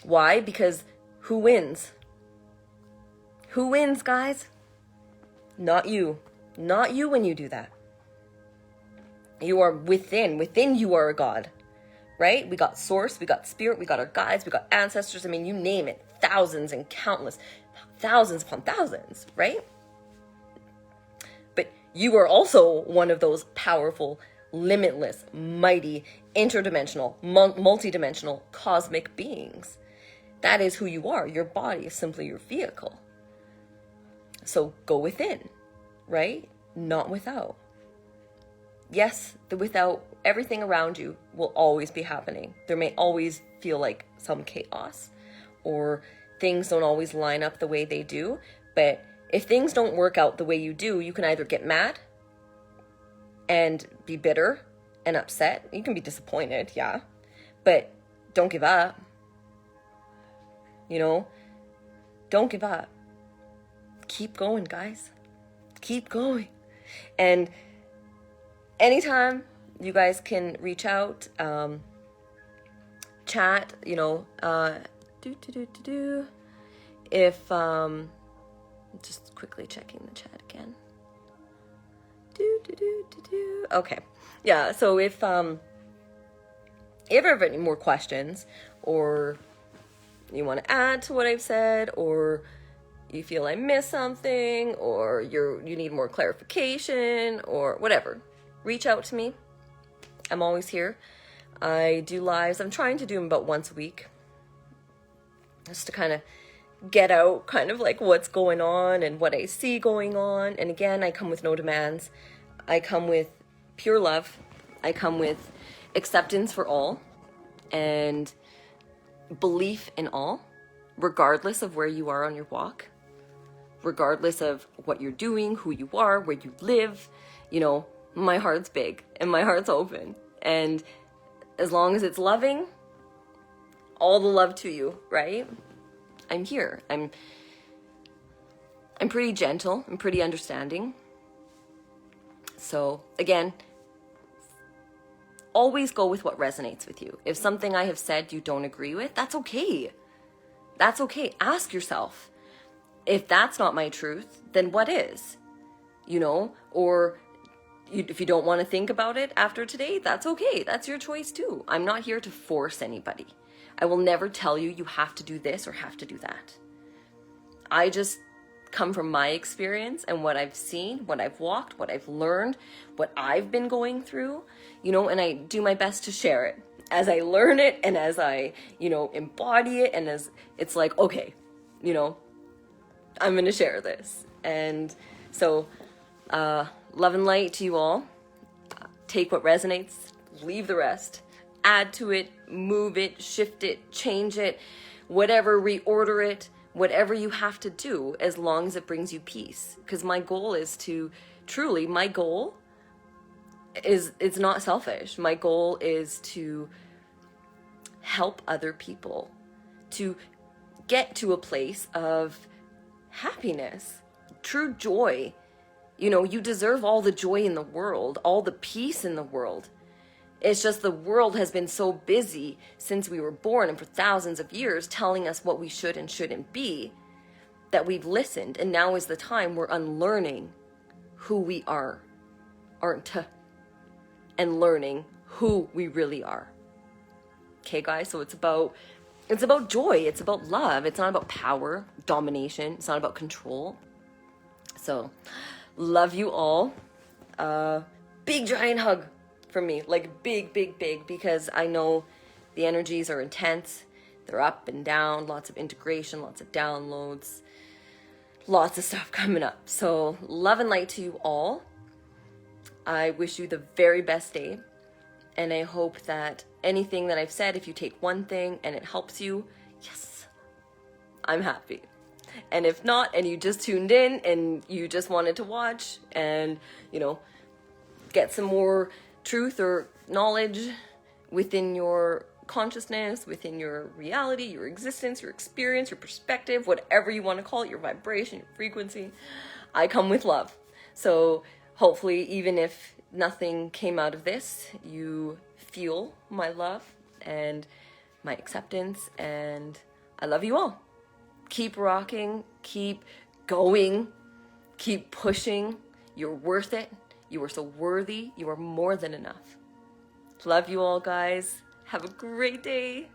Why? Because who wins? Who wins, guys? Not you. Not you when you do that. You are within. Within you are a God. Right? We got source, we got spirit, we got our guides, we got ancestors. I mean, you name it. Thousands and countless. Thousands upon thousands. Right? But you are also one of those powerful, limitless, mighty, interdimensional, multidimensional, cosmic beings. That is who you are. Your body is simply your vehicle. So go within, right? Not without. Yes, the without, everything around you will always be happening. There may always feel like some chaos, or things don't always line up the way they do. But if things don't work out the way you do, you can either get mad and be bitter and upset. You can be disappointed, yeah. But don't give up. Don't give up. Keep going, guys. Keep going. And anytime you guys can reach out, chat, if, just quickly checking the chat again. Okay. Yeah, so if you ever have any more questions, or you want to add to what I've said, or you feel I missed something, or you need more clarification, or whatever, reach out to me. I'm always here. I do lives. I'm trying to do them about once a week, just to kind of get out kind of like what's going on and what I see going on. And again, I come with no demands. I come with pure love. I come with acceptance for all and belief in all, regardless of where you are on your walk, regardless of what you're doing, who you are, where you live. You know, my heart's big and my heart's open. And as long as it's loving, all the love to you, right? I'm here. I'm pretty gentle. I'm pretty understanding. So again, always go with what resonates with you. If something I have said you don't agree with, that's okay. That's okay. Ask yourself, if that's not my truth, then what is? You know, or if you don't want to think about it after today, that's okay. That's your choice too. I'm not here to force anybody. I will never tell you you have to do this or have to do that. I just come from my experience and what I've seen, what I've walked, what I've learned, what I've been going through, you know, and I do my best to share it as I learn it and as I, you know, embody it, and as it's like, okay, you know, I'm going to share this. And so, love and light to you all. Take what resonates, leave the rest, add to it, move it, shift it, change it, whatever, reorder it, whatever you have to do, as long as it brings you peace. Because my goal is to, truly, my goal is, it's not selfish. My goal is to help other people to get to a place of happiness, true joy. You know, you deserve all the joy in the world, all the peace in the world. It's just the world has been so busy since we were born and for thousands of years telling us what we should and shouldn't be, that we've listened. And now is the time we're unlearning who we aren't, and learning who we really are. Okay, guys, so it's about joy. It's about love. It's not about power, domination. It's not about control. So love you all. Big giant hug from me, like big, because I know the energies are intense. They're up and down, lots of integration, lots of downloads, lots of stuff coming up. So love and light to you all. I wish you the very best day. And I hope that anything that I've said, if you take one thing and it helps you, yes, I'm happy. And if not, and you just tuned in and you just wanted to watch and, you know, get some more truth or knowledge within your consciousness, within your reality, your existence, your experience, your perspective, whatever you want to call it, your vibration, your frequency, I come with love. So hopefully, even if nothing came out of this, you feel my love and my acceptance, and I love you all. Keep rocking, keep going, keep pushing. You're worth it. You are so worthy. You are more than enough. Love you all, guys. Have a great day.